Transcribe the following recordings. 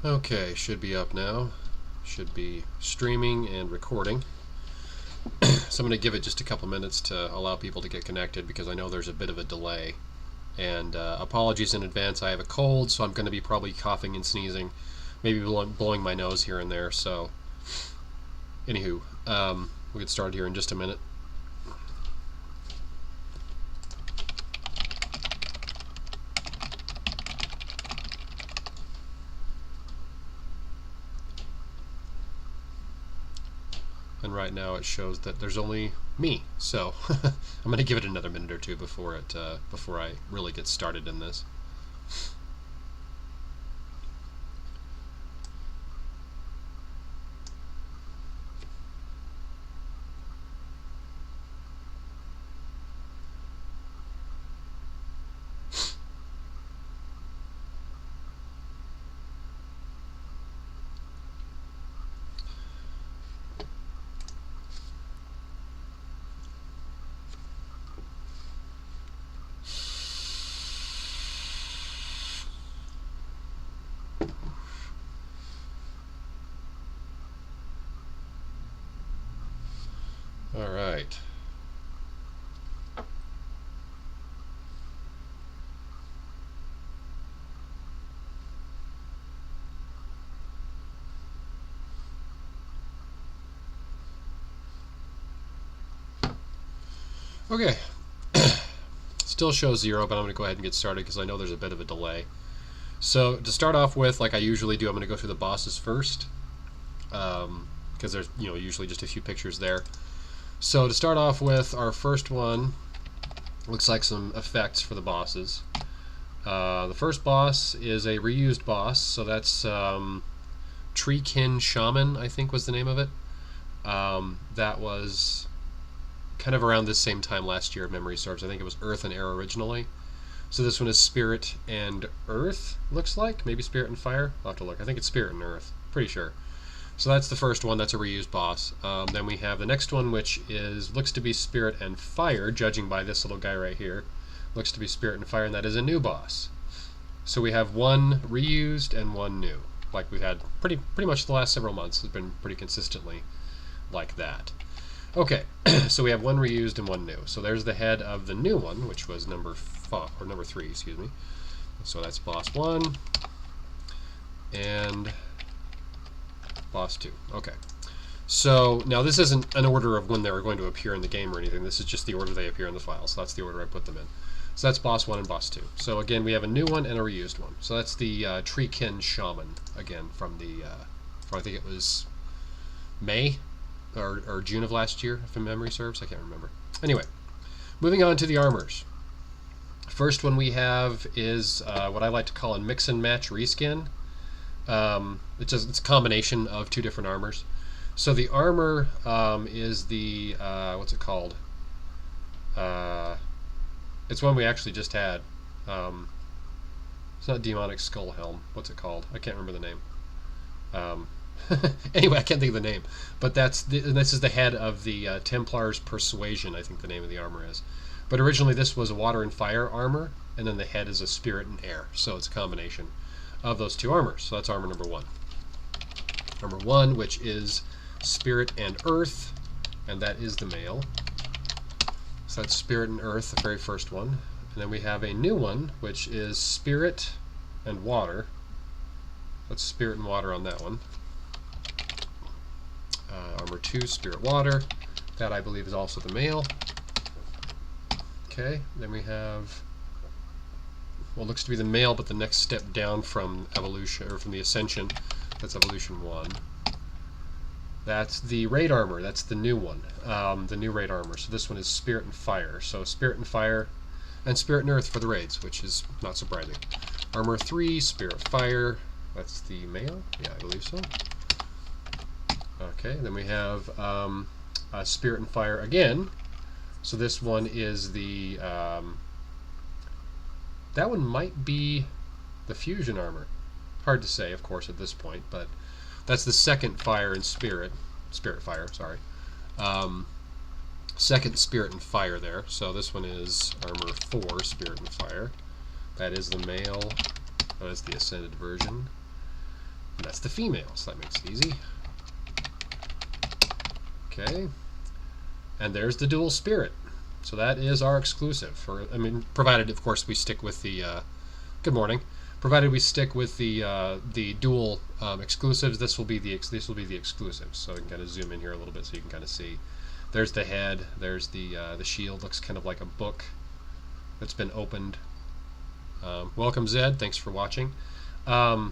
Okay, should be up now. Should be streaming and recording. So I'm going to give it just a couple minutes to allow people to get connected because I know there's a bit of a delay. And apologies in advance, I have a cold, so I'm going to be probably coughing and sneezing, maybe blowing my nose here and there. So, anywho, we'll get started here in just a minute. And right now it shows that there's only me, so I'm going to give it another minute or two before I really get started in this. All right. Okay. Still shows 0, but I'm going to go ahead and get started because I know there's a bit of a delay. So to start off with, like I usually do, I'm going to go through the bosses first because there's usually just a few pictures there. So to start off with, our first one looks like some effects for the bosses. The first boss is a reused boss, so that's KnD Shaman, I think was the name of it. That was kind of around this same time last year, if memory serves. I think it was Earth and Air originally. So this one is Spirit and Earth, looks like. Maybe Spirit and Fire? I'll have to look. I think it's Spirit and Earth. Pretty sure. So that's the first one. That's a reused boss. Then we have the next one, which looks to be Spirit and Fire, judging by this little guy right here. Looks to be Spirit and Fire, and that is a new boss. So we have one reused and one new. Like we've had pretty much the last several months. It's been pretty consistently like that. Okay, so we have one reused and one new. So there's the head of the new one, which was number 3, excuse me. So that's boss 1 and boss 2. Okay. So now this isn't an order of when they were going to appear in the game or anything. This is just the order they appear in the file. So that's the order I put them in. So that's boss 1 and boss 2. So again, we have a new one and a reused one. So that's the KnD Shaman again from the I think it was May or June of last year, if memory serves. I can't remember. Anyway, moving on to the armors. First one we have is what I like to call a mix and match reskin. It's a combination of two different armors. So the armor is the what's it called? It's one we actually just had. It's not Demonic Skull Helm. What's it called? I can't remember the name. Anyway, I can't think of the name. But this is the head of the Templars Persuasion, I think the name of the armor is. But originally this was a water and fire armor, and then the head is a spirit and air. So it's a combination of those two armors. So that's armor number 1. Number 1, which is Spirit and Earth, and that is the male. So that's Spirit and Earth, the very first one. And then we have a new one, which is Spirit and Water. That's Spirit and Water on that one. Armor 2, Spirit Water. That I believe is also the male. Okay, then we have, well, it looks to be the male, but the next step down from evolution, or from the Ascension. That's Evolution 1. That's the Braid Armor. That's the new one, the new Braid Armor. So this one is Spirit and Fire. So Spirit and Fire, and Spirit and Earth for the raids, which is not surprising. Armor 3, Spirit Fire. That's the male. Yeah, I believe so. Okay, then we have Spirit and Fire again. So this one is the that one might be the Fusion Armor. Hard to say, of course, at this point, but that's the second Fire and Spirit Fire, sorry. Second Spirit and Fire there. So this one is Armor 4, Spirit and Fire. That is the male. That is the Ascended version. And that's the female, so that makes it easy. Okay. And there's the Duel Spirit. So that is our exclusive. Provided, of course, we stick with the... good morning. Provided we stick with the dual exclusives, this will be the exclusives. So I can kind of zoom in here a little bit so you can kind of see. There's the head. There's the shield. Looks kind of like a book that's been opened. Welcome, Zed. Thanks for watching. That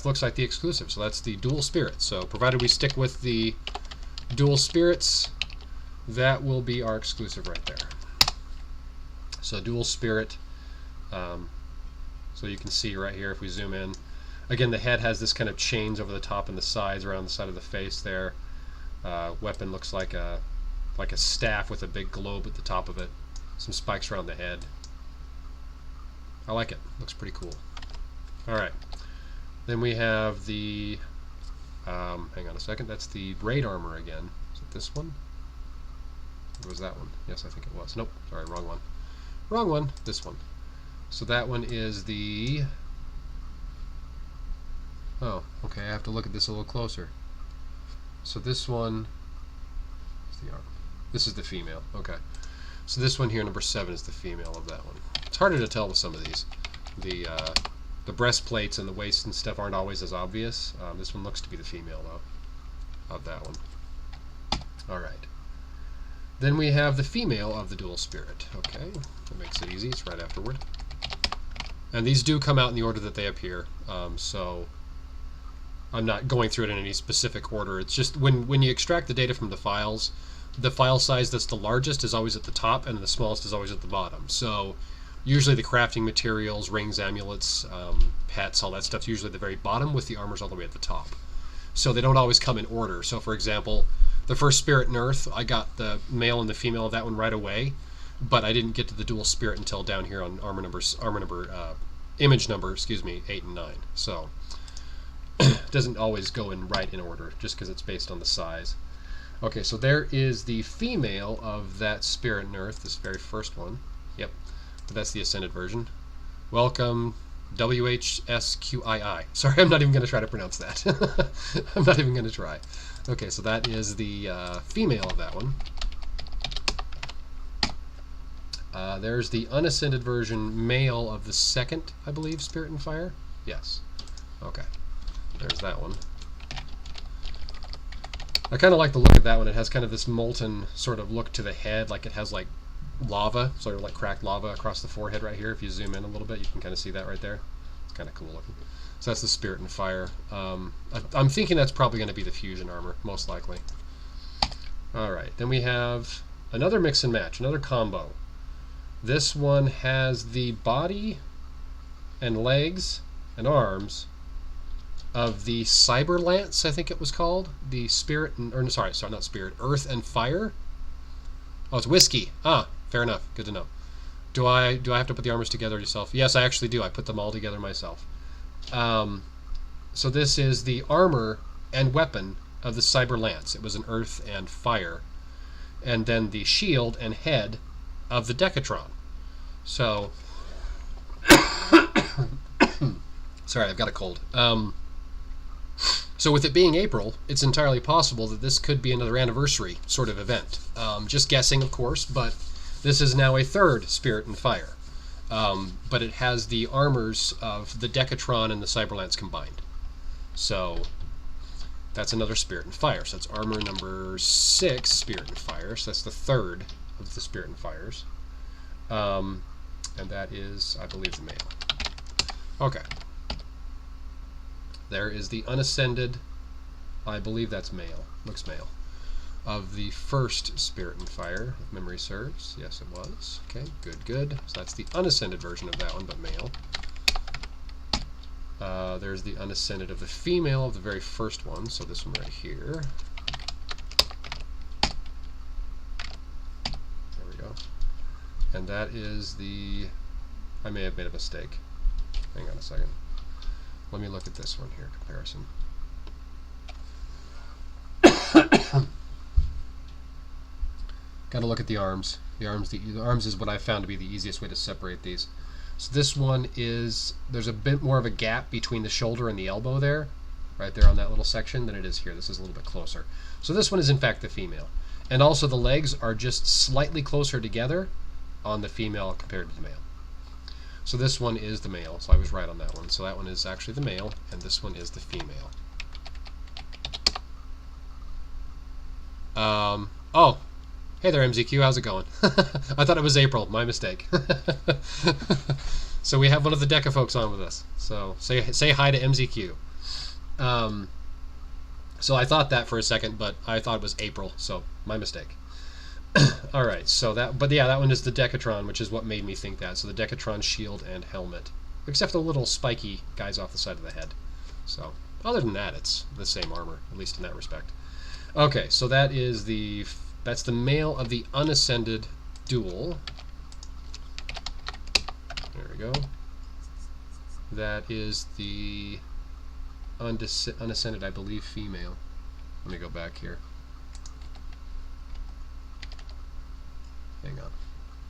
looks like the exclusive. So that's the Duel Spirit. So provided we stick with the Duel Spirits, that will be our exclusive right there. So Duel Spirit. So you can see right here if we zoom in. Again, the head has this kind of chains over the top and the sides around the side of the face there. Weapon looks like a staff with a big globe at the top of it. Some spikes around the head. I like it. Looks pretty cool. Alright. Then we have the... hang on a second. That's the Braid Armor again. Is it this one? Or was that one? Yes, I think it was. Nope. Sorry, wrong one. Wrong one. This one. So that one is the... Oh, okay. I have to look at this a little closer. So this one is the arm. This is the female. Okay. So this one here, number 7, is the female of that one. It's harder to tell with some of these. The breastplates and the waist and stuff aren't always as obvious. This one looks to be the female, though, of that one. Alright. Then we have the female of the Duel Spirit. Okay, that makes it easy. It's right afterward. And these do come out in the order that they appear, so I'm not going through it in any specific order. It's just when you extract the data from the files, the file size that's the largest is always at the top, and the smallest is always at the bottom. So usually the crafting materials, rings, amulets, pets, all that stuff's usually at the very bottom, with the armors all the way at the top. So they don't always come in order. So for example, the first Spirit and Earth, I got the male and the female of that one right away, but I didn't get to the Duel Spirit until down here on image number, 8 and 9. So it doesn't always go in right in order, just because it's based on the size. Okay, so there is the female of that Spirit and Earth, this very first one. Yep, but that's the Ascended version. Welcome, WHSQII. Sorry, I'm not even going to try to pronounce that. I'm not even going to try. Okay, so that is the female of that one. There's the unascended version male of the second, I believe, Spirit and Fire. Yes. Okay. There's that one. I kind of like the look of that one. It has kind of this molten sort of look to the head, like it has like lava, sort of like cracked lava across the forehead right here. If you zoom in a little bit, you can kind of see that right there. It's kind of cool looking. So that's the Spirit and Fire. I'm thinking that's probably going to be the fusion armor, most likely. Alright, then we have another mix and match, another combo. This one has the body and legs and arms of the Cyber Lance, I think it was called. The Spirit and, or sorry, not Spirit, Earth and Fire. Oh, it's Whiskey. Ah, fair enough. Good to know. Do I have to put the armors together yourself? Yes, I actually do. I put them all together myself. So this is the armor and weapon of the Cyber Lance. It was an Earth and Fire. And then the shield and head of the Decadron. So, sorry, I've got a cold. So with it being April, it's entirely possible that this could be another anniversary sort of event. Just guessing, of course, but this is now a third Spirit and Fire. But it has the armors of the Decadron and the Cyberlance combined. So that's another Spirit and Fire. So that's armor number 6, Spirit and Fire. So that's the third of the Spirit and Fires. And that is, I believe, the male. Okay. There is the unascended, I believe that's male, looks male, of the first Spirit and Fire, if memory serves. Yes, it was. Okay, good, good. So that's the unascended version of that one, but male. There's the unascended of the female of the very first one, so this one right here. There we go. And that is the... I may have made a mistake. Hang on a second. Let me look at this one here, comparison. Got to look at the arms. The arms is what I found to be the easiest way to separate these. So this one is, there's a bit more of a gap between the shoulder and the elbow there, right there on that little section, than it is here. This is a little bit closer. So this one is in fact the female. And also the legs are just slightly closer together on the female compared to the male. So this one is the male, so I was right on that one. So that one is actually the male, and this one is the female. Oh, hey there MZQ, how's it going? I thought it was April, my mistake. So we have one of the Deca folks on with us. So say hi to MZQ. So I thought that for a second, but I thought it was April, so my mistake. All right, so that, but yeah, that one is the Decadron, which is what made me think that. So the Decadron Shield and helmet, except the little spiky guys off the side of the head. So other than that, it's the same armor, at least in that respect. Okay, so that's the male of the unascended duel. There we go. That is the unascended, I believe, female. Let me go back here. Hang on.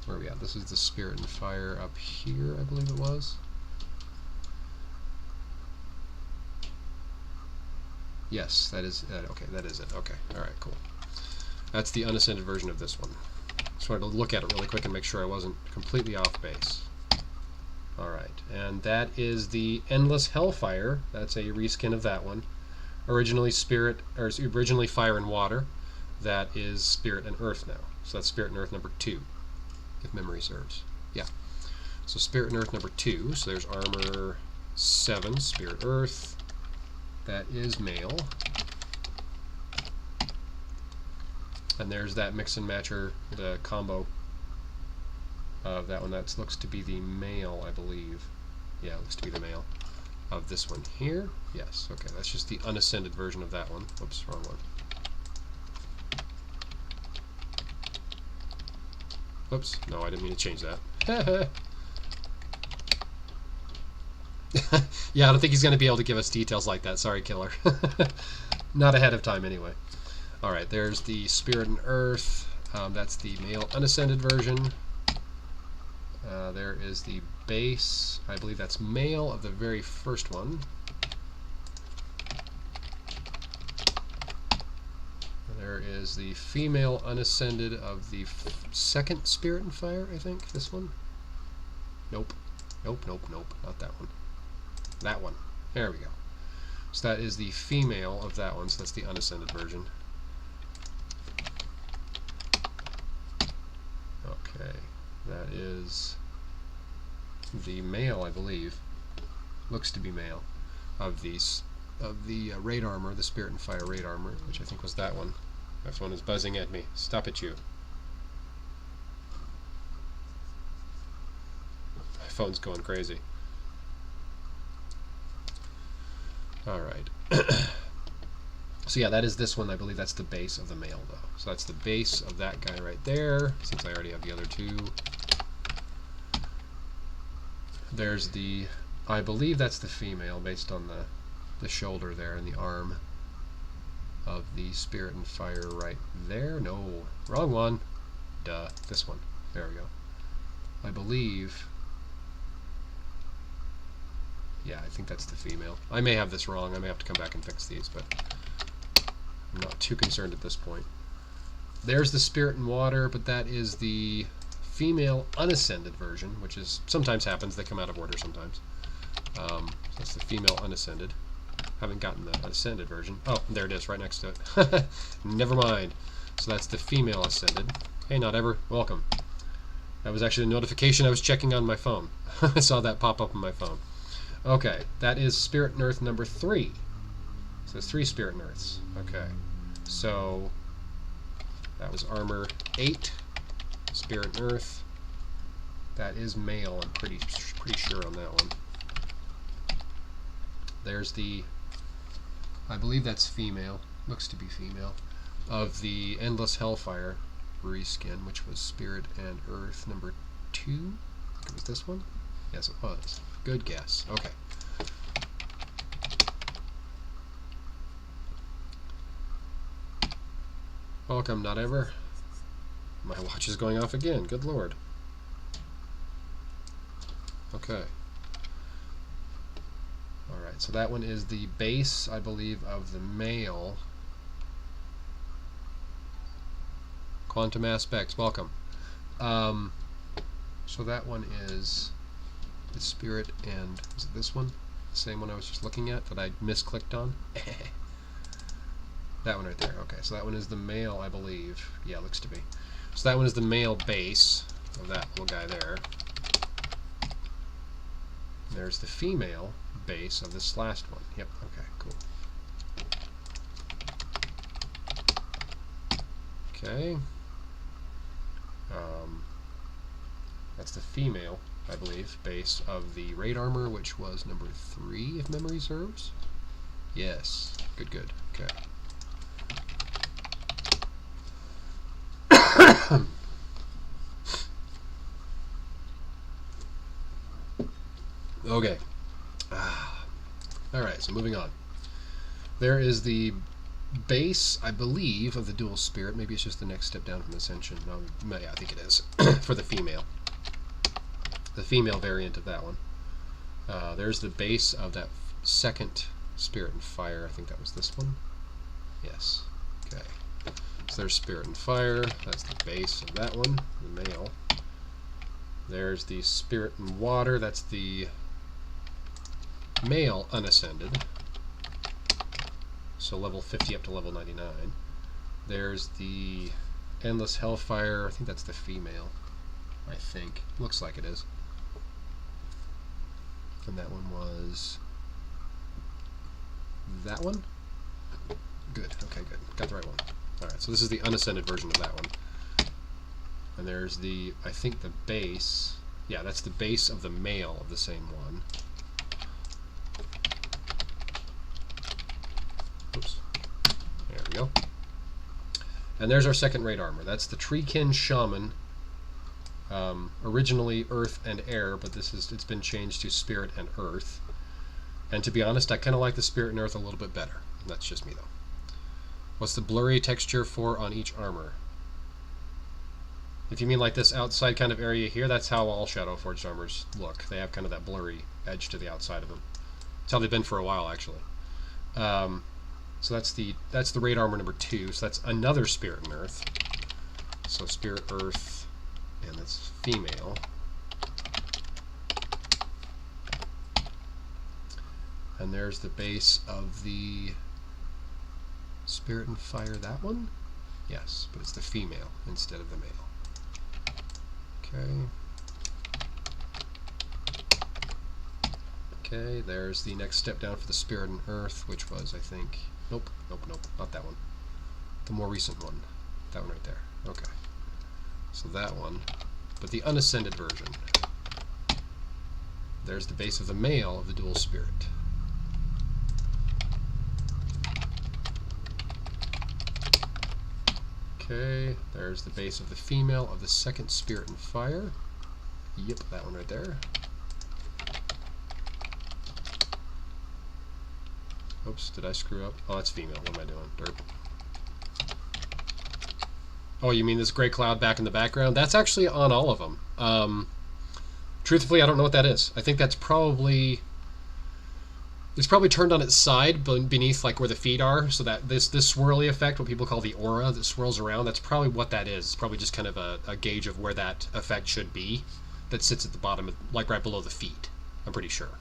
Where are we at? This is the Spirit and Fire up here, I believe it was. Yes, that is okay, that is it. Okay, alright, cool. That's the unascended version of this one. Just wanted to look at it really quick and make sure I wasn't completely off base. Alright, and that is the Endless Hellfire. That's a reskin of that one. Originally Fire and Water. That is Spirit and Earth now. So that's Spirit and Earth number 2, if memory serves. Yeah. So Spirit and Earth number 2. So there's Armor 7, Spirit Earth. That is male. And there's that mix and matcher, the combo of that one. That looks to be the male, I believe. Yeah, it looks to be the male of this one here. Yes, okay, that's just the unascended version of that one. Oops, wrong one. Oops, no, I didn't mean to change that. Yeah, I don't think he's going to be able to give us details like that. Sorry, Killer. Not ahead of time, anyway. Alright, there's the Spirit and Earth. That's the male unascended version. There is the base. I believe that's male of the very first one. There is the female unascended of the second Spirit and Fire, I think. This one? Nope. Nope, nope, nope. Not that one. That one. There we go. So that is the female of that one, so that's the unascended version. Okay. That is the male, I believe. Looks to be male. Of the Braid Armor, the Spirit and Fire Braid Armor, which I think was that one. That one is buzzing at me. Stop it, you. My phone's going crazy. Alright. So yeah, that is this one. I believe that's the base of the male, though. So that's the base of that guy right there, since I already have the other two. There's the... I believe that's the female, based on the shoulder there and the arm of the Spirit and Fire right there. No, wrong one. Duh, this one. There we go. I believe... Yeah, I think that's the female. I may have this wrong. I may have to come back and fix these, but I'm not too concerned at this point. There's the Spirit and Water, but that is the female unascended version, which is sometimes happens. They come out of order sometimes. So that's the female unascended. Haven't gotten the ascended version. Oh, there it is, right next to it. Never mind. So that's the female ascended. Hey, Not Ever, welcome. That was actually a notification I was checking on my phone. I saw that pop up on my phone. Okay, that is Spirit and Earth number 3. So there's 3 Spirit and Earths. Okay, so that was Armor 8, Spirit and Earth. That is male, I'm pretty sure on that one. There's the, I believe that's female, looks to be female, of the Endless Hellfire reskin, which was Spirit and Earth number 2. I think it was this one? Yes, it was. Good guess. Okay. Welcome, Not Ever. My watch is going off again. Good lord. Okay. Alright, so that one is the base, I believe, of the male. Quantum Aspects, welcome. So that one is the spirit, and is it this one? The same one I was just looking at that I misclicked on? That one right there. Okay, so that one is the male, I believe. Yeah, looks to be. So that one is the male base of that little guy there. And there's the female base of this last one. Yep, okay, cool. Okay. That's the female, I believe, base of the Braid Armor, which was number 3, if memory serves. Yes. Good, good. Okay. Okay. Alright, so moving on. There is the base, I believe, of the Duel Spirit. Maybe it's just the next step down from Ascension. No, yeah, I think it is. For the female. The female variant of that one. There's the base of that second Spirit and Fire. I think that was this one. Yes. Okay. So there's Spirit and Fire. That's the base of that one, the male. There's the Spirit and Water. That's the male unascended. So level 50 up to level 99. There's the Endless Hellfire. I think that's the female. I think. Looks like it is. And that one was that one? Good. Okay, good. Got the right one. Alright, so this is the unascended version of that one. And there's the, I think the base. Yeah, that's the base of the male of the same one. Oops. There we go. And there's our second Braid Armor. That's the Treekin Shaman. Originally Earth and Air, but it's been changed to Spirit and Earth. And to be honest, I kind of like the Spirit and Earth a little bit better. That's just me, though. What's the blurry texture for on each armor? If you mean like this outside kind of area here, that's how all Shadowforged armors look. They have kind of that blurry edge to the outside of them. That's how they've been for a while, actually. So that's the Braid Armor number 2. So that's another Spirit and Earth. So Spirit, Earth, and that's female. And there's the base of the Spirit and Fire, that one? Yes, but it's the female instead of the male. Okay. Okay, there's the next step down for the Spirit and Earth, which was, I think... Nope, not that one. The more recent one. That one right there. Okay. So that one. But the unascended version. There's the base of the male of the Duel Spirit. Okay, there's the base of the female of the second Spirit and Fire. Yep, that one right there. Oops, did I screw up? Oh, that's female. What am I doing? Derp. Oh, you mean this gray cloud back in the background? That's actually on all of them. Truthfully, I don't know what that is. I think that's probably... It's probably turned on its side beneath like where the feet are, so that this swirly effect, what people call the aura that swirls around, that's probably what that is. It's probably just kind of a gauge of where that effect should be, that sits at the bottom, of, like right below the feet. I'm pretty sure.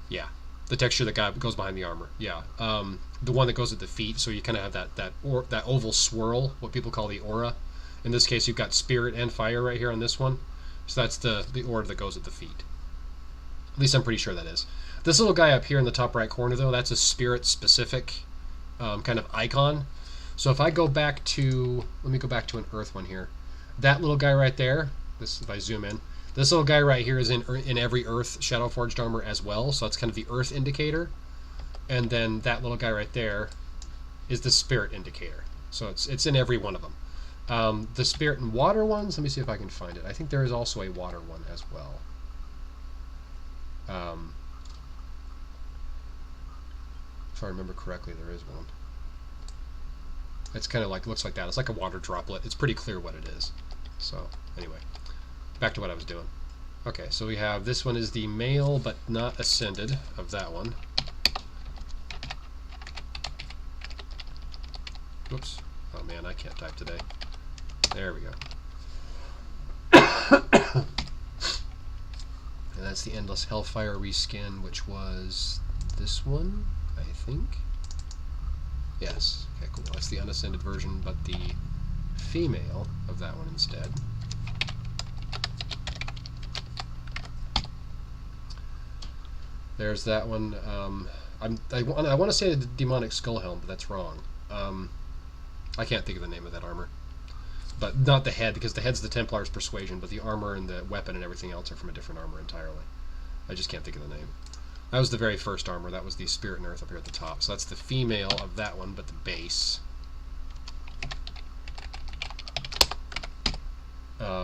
Yeah, the texture that goes behind the armor. Yeah, the one that goes at the feet, so you kind of have that oval swirl, what people call the aura. In this case, you've got Spirit and Fire right here on this one, so that's the aura that goes at the feet. At least I'm pretty sure that is. This little guy up here in the top right corner, though, that's a Spirit-specific kind of icon. So if I go back to... Let me go back to an Earth one here. That little guy right there, if I zoom in, this little guy right here is in every Earth Shadowforged armor as well, so that's kind of the Earth indicator. And then that little guy right there is the Spirit indicator. So it's in every one of them. The Spirit and Water ones, let me see if I can find it. I think there is also a Water one as well. If I remember correctly, there is one. It's kind of like, looks like that. It's like a water droplet. It's pretty clear what it is. So, anyway, back to what I was doing. Okay, so we have, this one is the male but not ascended of that one. Oops. Oh man, I can't type today. There we go. And that's the Endless Hellfire reskin, which was this one, I think. Yes. Okay, cool. That's the unascended version, but the female of that one instead. There's that one. I want to say the Demonic Skull Helm, but that's wrong. I can't think of the name of that armor. But not the head, because the head's the Templars' Persuasion, but the armor and the weapon and everything else are from a different armor entirely. I just can't think of the name. That was the very first armor. That was the Spirit and Earth up here at the top. So that's the female of that one, but the base.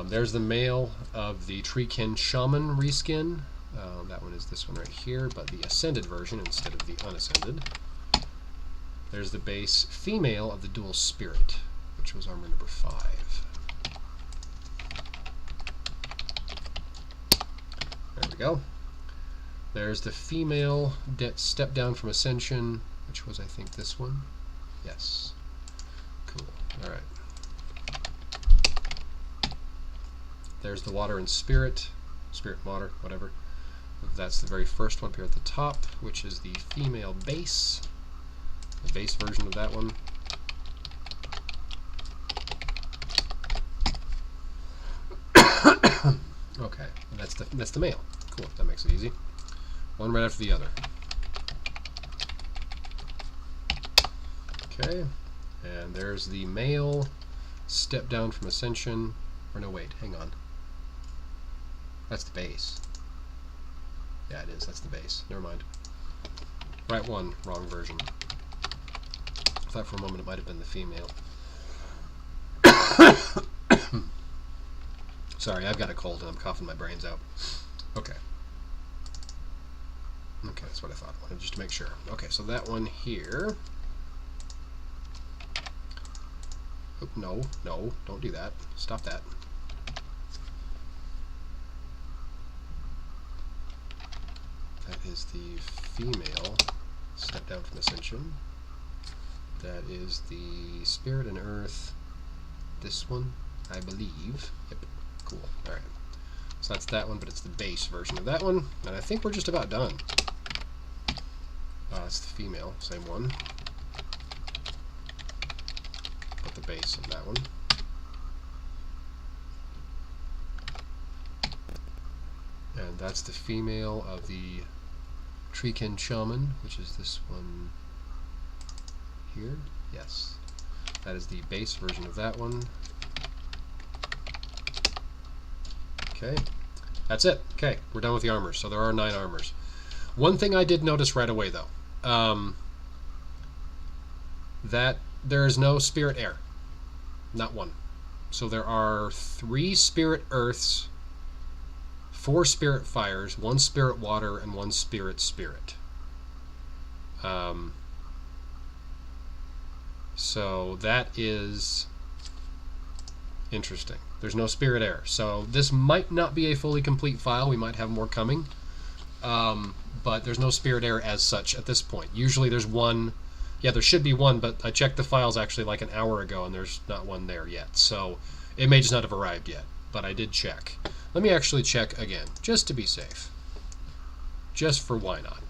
There's the male of the KnD Shaman Reskin. That one is this one right here, but the ascended version instead of the unascended. There's the base female of the Duel Spirit, which was armor number 5. There we go. There's the female step down from Ascension, which was, I think, this one. Yes. Cool. Alright. There's the Water and Spirit. Spirit and Water, whatever. That's the very first one here at the top, which is the female base. The base version of that one. Okay, and that's the male. Cool, that makes it easy. One right after the other. Okay, and there's the male step down from Ascension. Or no, wait, hang on. That's the base. Yeah, it is. That's the base. Never mind. Right one, wrong version. I thought for a moment it might have been the female. Sorry, I've got a cold and I'm coughing my brains out. Okay. Okay, that's what I thought. I wanted just to make sure. Okay, so that one here. Oh, no, don't do that. Stop that. That is the female step down from Ascension. That is the Spirit and Earth. This one, I believe. Yep. Cool. Alright. So that's that one, but it's the base version of that one. And I think we're just about done. It's the female, same one. But the base of that one. And that's the female of the KnD Shaman, which is this one here. Yes. That is the base version of that one. Okay. That's it. Okay, we're done with the armors. So there are 9 armors. One thing I did notice right away, though, that there is no Spirit Air. Not one. So there are 3 Spirit Earths, 4 Spirit Fires, 1 Spirit Water, and 1 Spirit Spirit. So that is interesting. There's no Spirit Air. So this might not be a fully complete file. We might have more coming. But there's no Spirit Air as such at this point. Usually there's one. Yeah, there should be one, but I checked the files actually like an hour ago, and there's not one there yet. So it may just not have arrived yet. But I did check. Let me actually check again, just to be safe. Just for why not.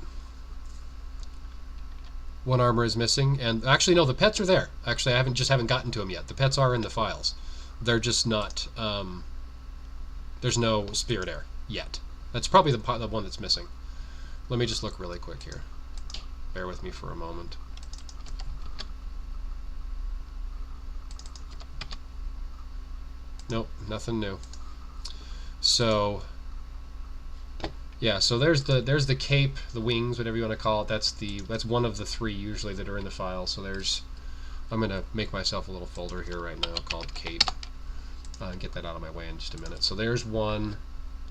1 armor is missing, and actually no, the pets are there. Actually, I haven't gotten to them yet. The pets are in the files. They're just not. There's no Spirit Air yet. That's probably the one that's missing. Let me just look really quick here. Bear with me for a moment. Nope, nothing new. So yeah, so there's the cape, the wings, whatever you want to call it. That's one of the 3 usually that are in the file. So I'm gonna make myself a little folder here right now called cape. And get that out of my way in just a minute. So there's 1,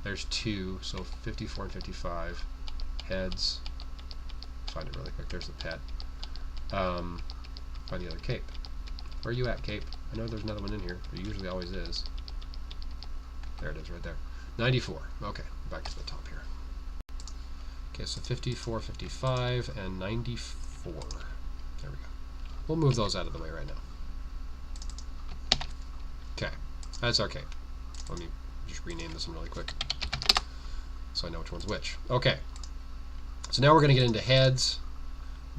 there's 2, so 54 and 55 heads. Find it really quick. There's the pet. Find the other cape. Where are you at, cape? I know there's another one in here. There usually always is. There it is, right there. 94. Okay, back to the top here. Okay, so 54, 55, and 94. There we go. We'll move those out of the way right now. Okay, that's our cape. Let me just rename this one really quick so I know which one's which. Okay, so now we're going to get into heads.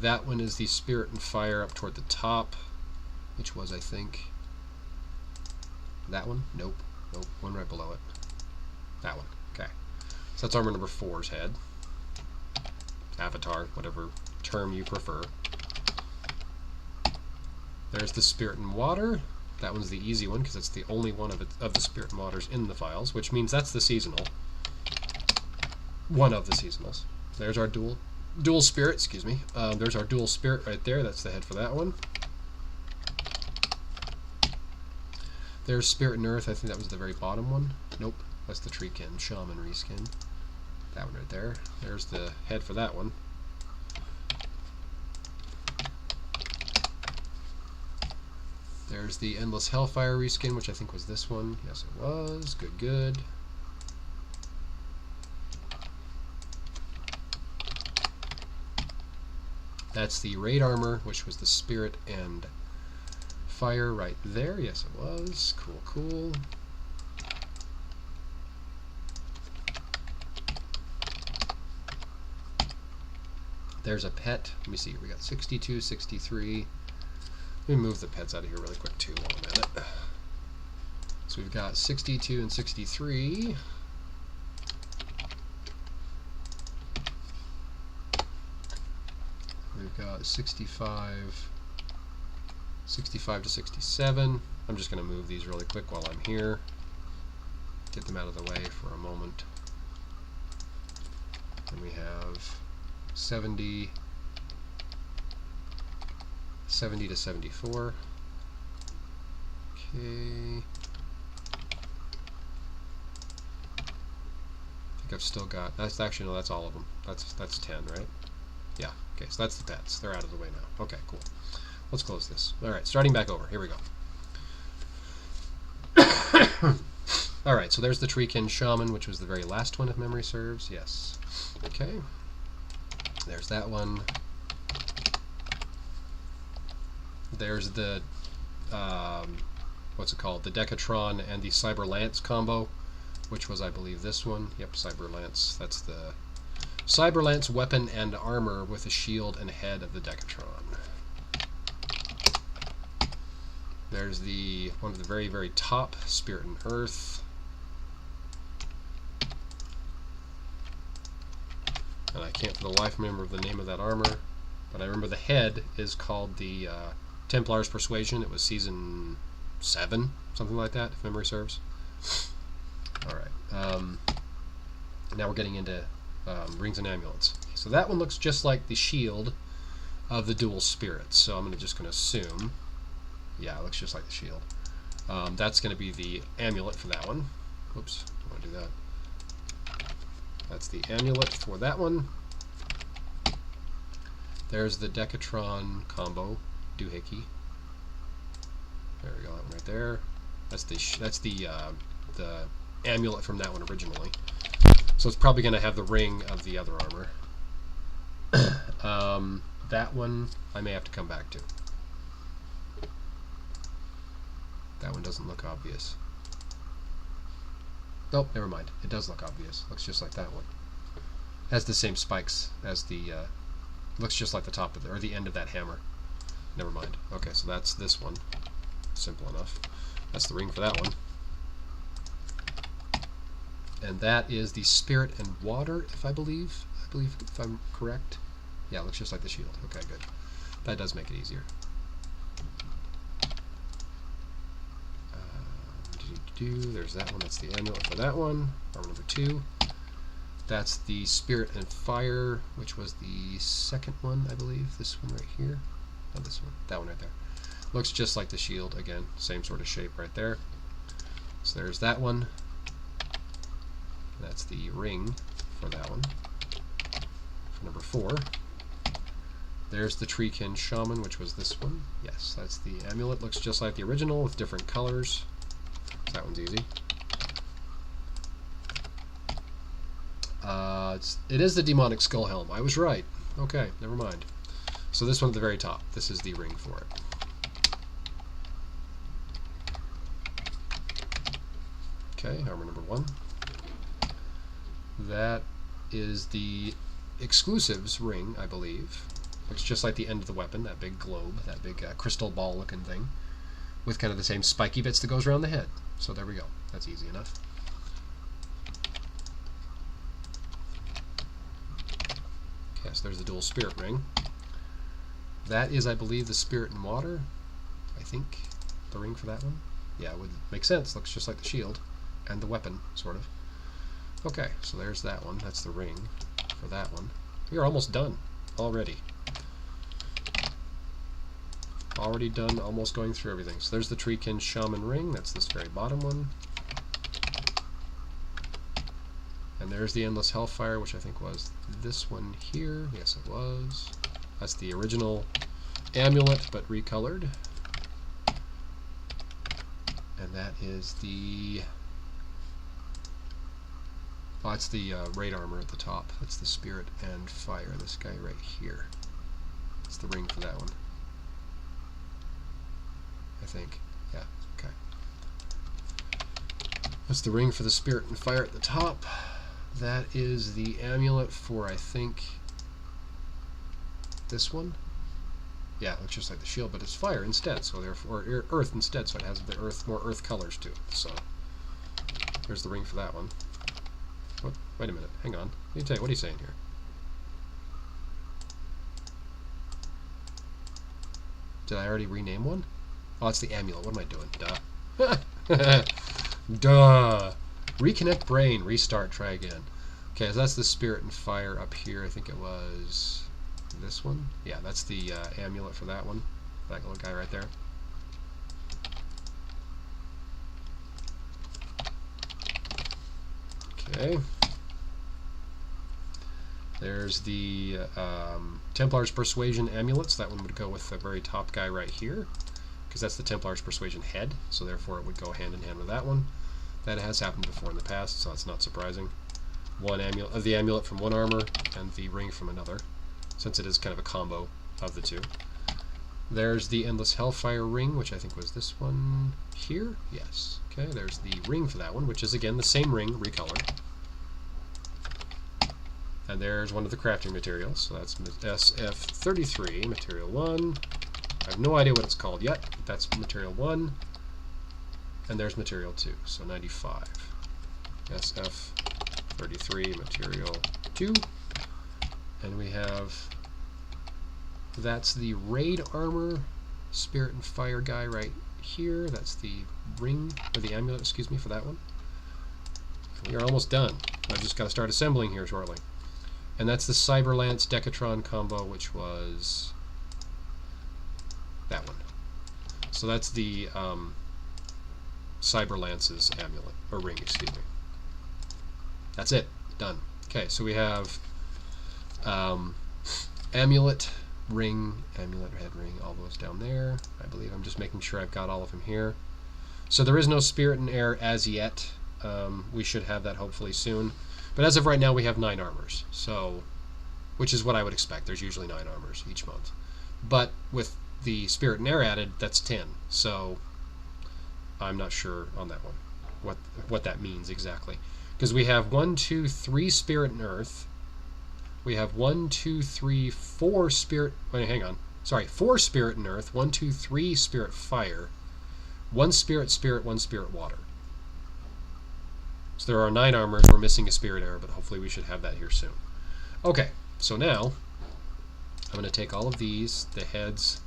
That one is the Spirit and Fire up toward the top, which was, I think, that one? Nope. Nope, one right below it. That one. Okay. So that's armor number 4's head. Avatar, whatever term you prefer. There's the Spirit and Water. That one's the easy one because it's the only one of the Spirit and Waters in the files, which means that's the seasonal. One of the seasonals. There's our Duel Spirit, excuse me. There's our Duel Spirit right there. That's the head for that one. There's Spirit and Earth. I think that was the very bottom one. Nope. That's the KnD Shaman Reskin. That one right there. There's the head for that one. There's the Endless Hellfire Reskin, which I think was this one. Yes, it was. Good, good. That's the Braid Armor, which was the Spirit and Fire right there. Yes, it was. Cool, cool. There's a pet. Let me see. We got 62, 63. Let me move the pets out of here really quick too while I'm at it. So we've got 62 and 63. We've got 65 to 67. I'm just going to move these really quick while I'm here. Get them out of the way for a moment. And we have 70 to 74. Okay. I think I've still got, that's actually, no, that's all of them. That's 10, right? Yeah, okay, so that's the pets. They're out of the way now. Okay, cool. Let's close this. Alright, starting back over. Here we go. Alright, so there's the KnD Shaman, which was the very last one, if memory serves. Yes. Okay. There's that one. There's the, what's it called? The Decadron and the Cyber Lance combo, which was, I believe, this one. Yep, Cyber Lance. That's the Cyber Lance weapon and armor with a shield and head of the Decadron. There's the one of the very, very top, Spirit and Earth. And I can't for the life remember the name of that armor, but I remember the head is called the Templars Persuasion. It was season 7, something like that, if memory serves. Alright. Now we're getting into rings and amulets. So that one looks just like the shield of the Duel Spirit. So I'm just going to assume, yeah, it looks just like the shield. That's going to be the amulet for that one. Oops, don't want to do that. That's the amulet for that one. There's the Decadron combo, doohickey. There we go, that one right there. That's the amulet from that one originally. So it's probably going to have the ring of the other armor. That one I may have to come back to. That one doesn't look obvious. Oh, never mind. It does look obvious. Looks just like that one. Has the same spikes as the... looks just like the top of the, or the end of that hammer. Never mind. Okay, so that's this one. Simple enough. That's the ring for that one. And that is the Spirit and Water, if I believe if I'm correct. Yeah, it looks just like the shield. Okay, good. That does make it easier. There's that one. That's the amulet for that one. Armor number 2. That's the Spirit and Fire, which was the second one, I believe. This one right here. Not this one. That one right there. Looks just like the shield. Again, same sort of shape right there. So there's that one. That's the ring for that one. For number 4. There's the KnD Shaman, which was this one. Yes, that's the amulet. Looks just like the original with different colors. That one's easy. It is the demonic skull helm. I was right. Okay, never mind. So this one at the very top. This is the ring for it. Okay, armor number 1. That is the exclusives ring, I believe. Looks just like the end of the weapon, that big globe, that big crystal ball looking thing, with kind of the same spiky bits that goes around the head. So there we go. That's easy enough. Okay, so there's the Duel Spirit ring. That is, I believe, the Spirit and Water. I think the ring for that one. Yeah, it would make sense. Looks just like the shield and the weapon, sort of. Okay, so there's that one. That's the ring for that one. We are almost done already. Already done, almost going through everything. So there's the Treekin Shaman ring. That's this very bottom one. And there's the Endless Hellfire, which I think was this one here. Yes, it was. That's the original amulet, but recolored. And that is the... Oh, it's the Braid Armor at the top. That's the Spirit and Fire, this guy right here. It's the ring for that one. I think. Yeah, okay. That's the ring for the Spirit and Fire at the top. That is the amulet for, I think, this one. Yeah, it looks just like the shield, but it's fire instead, so therefore, or earth instead, so it has the earth, more earth colors to it. So there's the ring for that one. What? Wait a minute. Hang on. What are you saying here? Did I already rename one? Oh, it's the amulet. What am I doing? Duh. Duh. Reconnect brain. Restart. Try again. Okay, so that's the Spirit and Fire up here. I think it was this one. Yeah, that's the amulet for that one. That little guy right there. Okay. There's the Templars Persuasion amulets. That one would go with the very top guy right here, because that's the Templars Persuasion head, so therefore it would go hand in hand with that one. That has happened before in the past, so that's not surprising. One amulet, the amulet from one armor, and the ring from another, since it is kind of a combo of the two. There's the Endless Hellfire ring, which I think was this one here. Yes. Okay, there's the ring for that one, which is again the same ring, recolored. And there's one of the crafting materials, so that's SF33, material 1. I have no idea what it's called yet, but that's material 1. And there's material 2, so 95. SF33, material 2. And we have, that's the Braid Armor, Spirit and Fire guy right here. That's the ring, or the amulet, excuse me, for that one. We are almost done. I've just got to start assembling here shortly. And that's the Cyberlance Decadron combo, which was that one. So that's the Cyberlance's amulet, or ring, excuse me. That's it. Done. Okay, so we have amulet, ring, amulet, head ring, all those down there. I believe I'm just making sure I've got all of them here. So there is no Spirit and Air as yet. We should have that hopefully soon. But as of right now, we have 9 armors, so, which is what I would expect. There's usually 9 armors each month. But with the Spirit and Air added, that's 10. So I'm not sure on that one, what that means exactly. Because we have 1, 2, 3 Spirit and Earth. We have 1, 2, 3, 4 Spirit. Wait, hang on. Sorry, 4 Spirit and Earth. 1, 2, 3 Spirit Fire. 1 Spirit Spirit, 1 Spirit Water. So there are 9 armors. We're missing a Spirit Air, but hopefully we should have that here soon. Okay, so now I'm going to take all of these, the heads,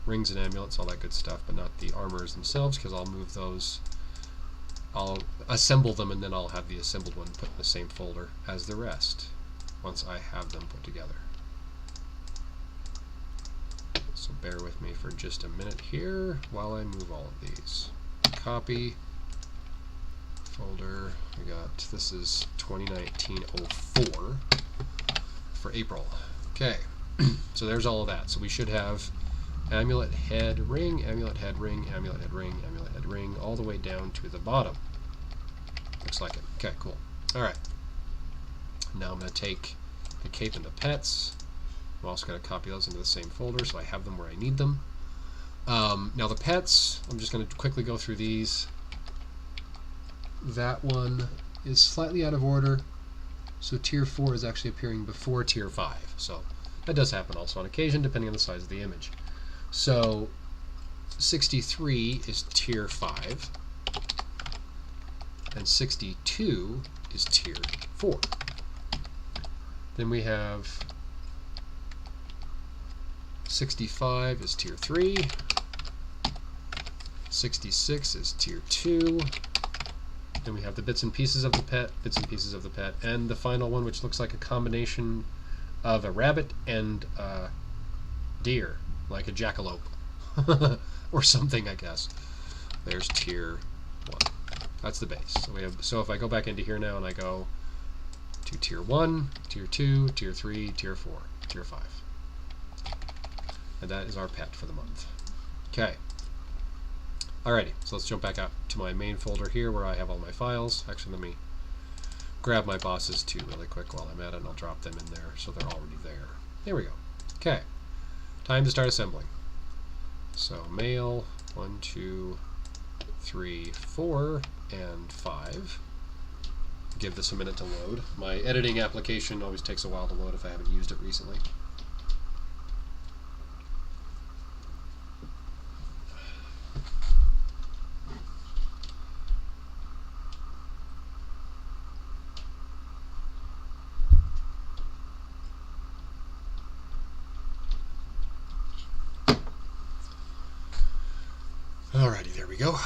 rings and amulets, all that good stuff, but not the armors themselves, because I'll move those. I'll assemble them, and then I'll have the assembled one put in the same folder as the rest once I have them put together. So bear with me for just a minute here while I move all of these. Copy. Folder, we got, this is 2019-04 for April. Okay, so there's all of that. So we should have amulet head ring, amulet head ring, amulet head ring, amulet head ring, all the way down to the bottom. Looks like it. Okay, cool. Alright. Now I'm going to take the cape and the pets. I'm also going to copy those into the same folder so I have them where I need them. Now the pets, I'm just going to quickly go through these. That one is slightly out of order, so tier 4 is actually appearing before tier 5. So that does happen also on occasion, depending on the size of the image. So 63 is tier 5, and 62 is tier 4. Then we have 65 is tier 3, 66 is tier 2, then we have the bits and pieces of the pet, and the final one, which looks like a combination of a rabbit and a deer, like a jackalope, or something, I guess. There's tier 1. That's the base. So if I go back into here now and I go to tier 1, tier 2, tier 3, tier 4, tier 5. And that is our pet for the month. Okay. Alrighty, so let's jump back out to my main folder here where I have all my files. Actually, let me grab my bosses too really quick while I'm at it, and I'll drop them in there so they're already there. There we go. Okay. Time to start assembling. So male, 1, 2, 3, 4, and 5. Give this a minute to load. My editing application always takes a while to load if I haven't used it recently. Alrighty, there we go.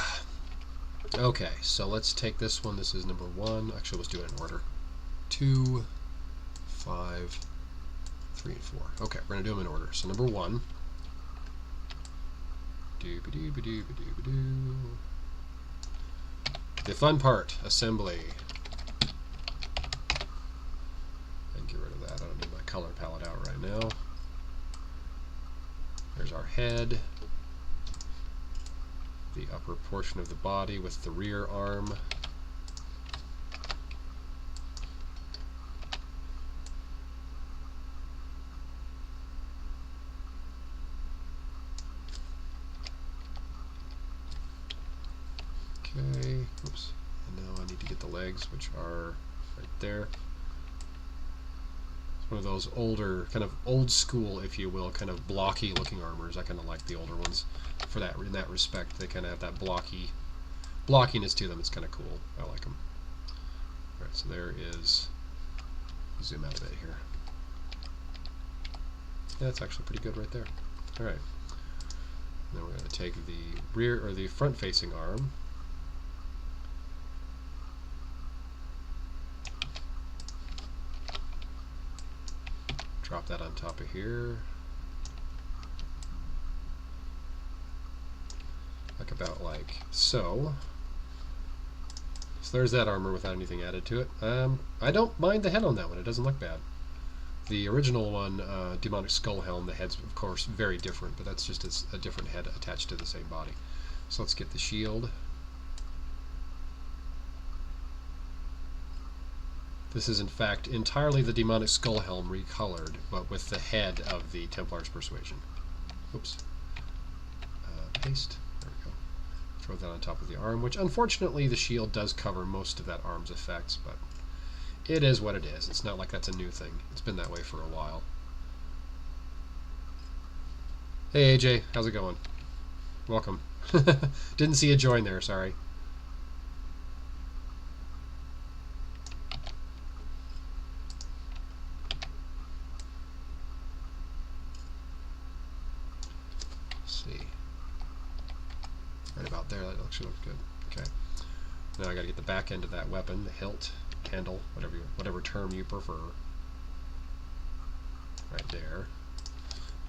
Okay, so let's take this one. This is number 1. Actually, let's do it in order. 2, 5, 3, and 4. Okay, we're going to do them in order. So number 1. Doo-ba-doo-ba-doo-ba-doo-ba-doo. The fun part, assembly. And get rid of that. I don't need my color palette out right now. There's our head. The upper portion of the body with the rear arm. Okay, oops. And now I need to get the legs, which are right there. It's one of those older, kind of old school, if you will, kind of blocky looking armors. I kind of like the older ones. For that, in that respect, they kind of have that blockiness to them. It's kind of cool. I like them. All right, so there is. Zoom out a bit here. Yeah, that's actually pretty good right there. All right. Then we're going to take the rear or the front-facing arm. Drop that on top of here. About like so. So there's that armor without anything added to it. I don't mind the head on that one. It doesn't look bad. The original one, Demonic Skull Helm, the head's of course very different, but that's just a different head attached to the same body. So let's get the shield. This is in fact entirely the Demonic Skull Helm recolored, but with the head of the Templars Persuasion. Oops. Paste. Throw that on top of the arm, which unfortunately the shield does cover most of that arm's effects, but it is what it is. It's not like that's a new thing. It's been that way for a while. Hey AJ, how's it going? Welcome. Didn't see you join there, sorry. About there, that actually looks good. Okay. Now I got to get the back end of that weapon, the hilt, handle, whatever term you prefer. Right there.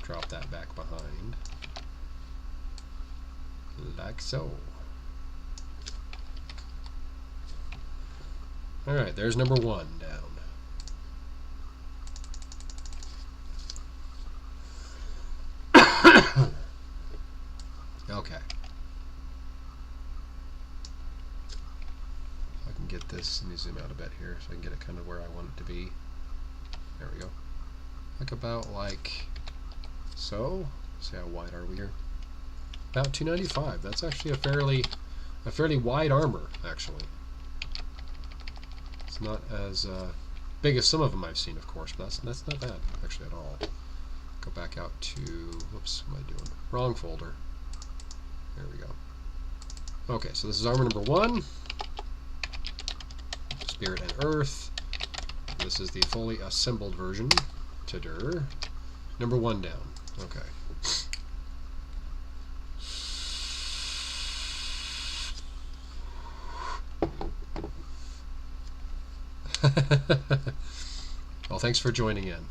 Drop that back behind. Like so. Alright, there's number 1 down. Okay. Get this, let me zoom out a bit here so I can get it kind of where I want it to be. Like about like so. See how wide are we here? About 295. That's actually a fairly wide armor, actually. It's not as big as some of them I've seen, of course, but that's not bad actually at all. Go back out to, whoops, what am I doing? Wrong folder. There we go. Okay, so this is armor number 1. Spirit and Earth. This is the fully assembled version. Tadur. Number 1 down. Okay. Well, thanks for joining in.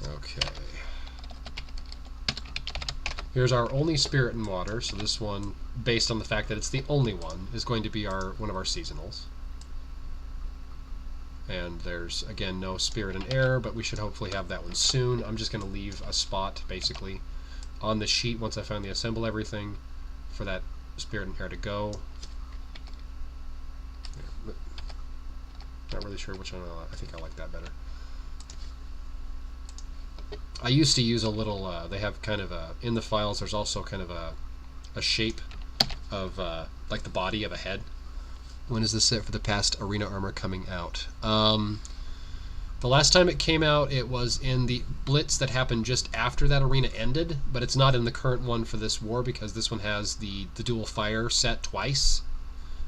Okay. Here's our only Spirit and Water, so this one, based on the fact that it's the only one, is going to be one of our seasonals. And there's, again, no Spirit and Air, but we should hopefully have that one soon. I'm just going to leave a spot, basically, on the sheet once I finally assemble everything for that Spirit and Air to go. Not really sure which one I think I like that better. I used to use a little, they have kind of a, in the files there's also kind of a shape of like the body of a head. When is this set for the past arena armor coming out? The last time it came out, it was in the blitz that happened just after that arena ended, but it's not in the current one for this war because this one has the Duel Fire set twice.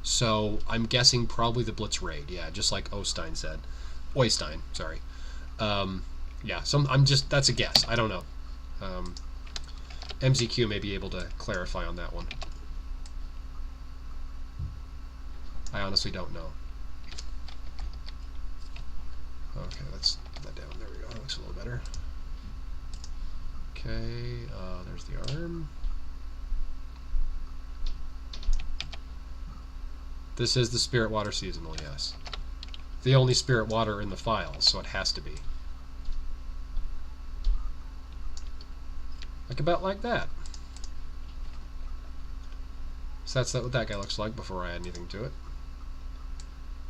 So I'm guessing probably the Blitz raid, yeah, just like Oystein said. Oystein, sorry. Yeah, that's a guess. I don't know. MZQ may be able to clarify on that one. I honestly don't know. Okay, let's put that down. There we go. That looks a little better. Okay, there's the arm. This is the Spirit Water seasonal, yes. The only Spirit Water in the files, so it has to be. Like about like that. So that's what that guy looks like before I add anything to it.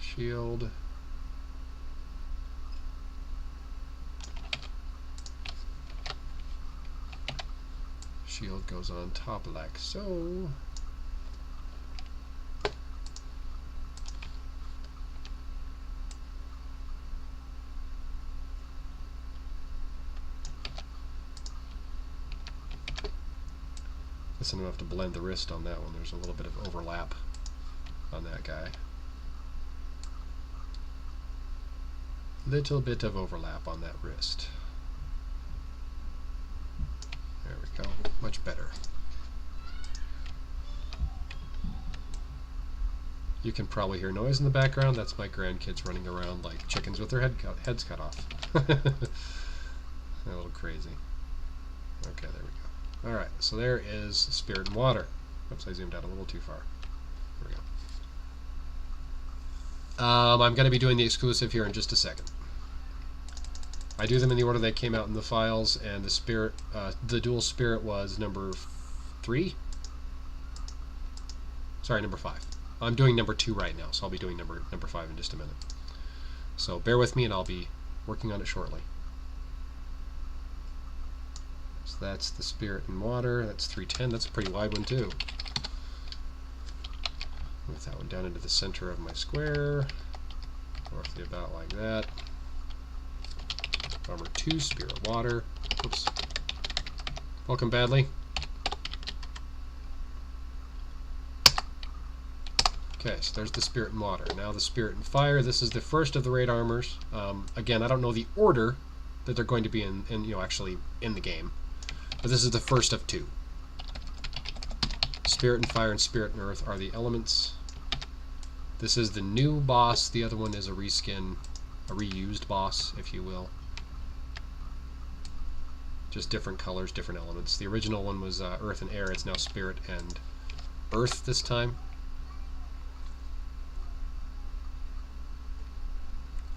Shield. Shield goes on top like so. Guess I'm going to have to blend the wrist on that one. There's a little bit of overlap on that guy. Little bit of overlap on that wrist. There we go. Much better. You can probably hear noise in the background. That's my grandkids running around like chickens with their heads cut off. A little crazy. Okay, there we go. Alright, so there is Spirit and Water. Oops, I zoomed out a little too far. There we go. I'm going to be doing the exclusive here in just a second. I do them in the order they came out in the files, and the Duel Spirit was number 3? Sorry, number 5. I'm doing number 2 right now, so I'll be doing number 5 in just a minute. So bear with me, and I'll be working on it shortly. So that's the Spirit and Water. That's 310. That's a pretty wide one too. Move that one down into the center of my square. Roughly about like that. Armor 2, Spirit Water. Oops. Welcome, Badly. Okay, so there's the Spirit and Water. Now the Spirit and Fire. This is the first of the raid armors. Again, I don't know the order that they're going to be in actually in the game. But this is the first of 2. Spirit and Fire and Spirit and Earth are the elements. This is the new boss. The other one is a reskin, a reused boss, if you will. Just different colors, different elements. The original one was Earth and Air. It's now Spirit and Earth this time.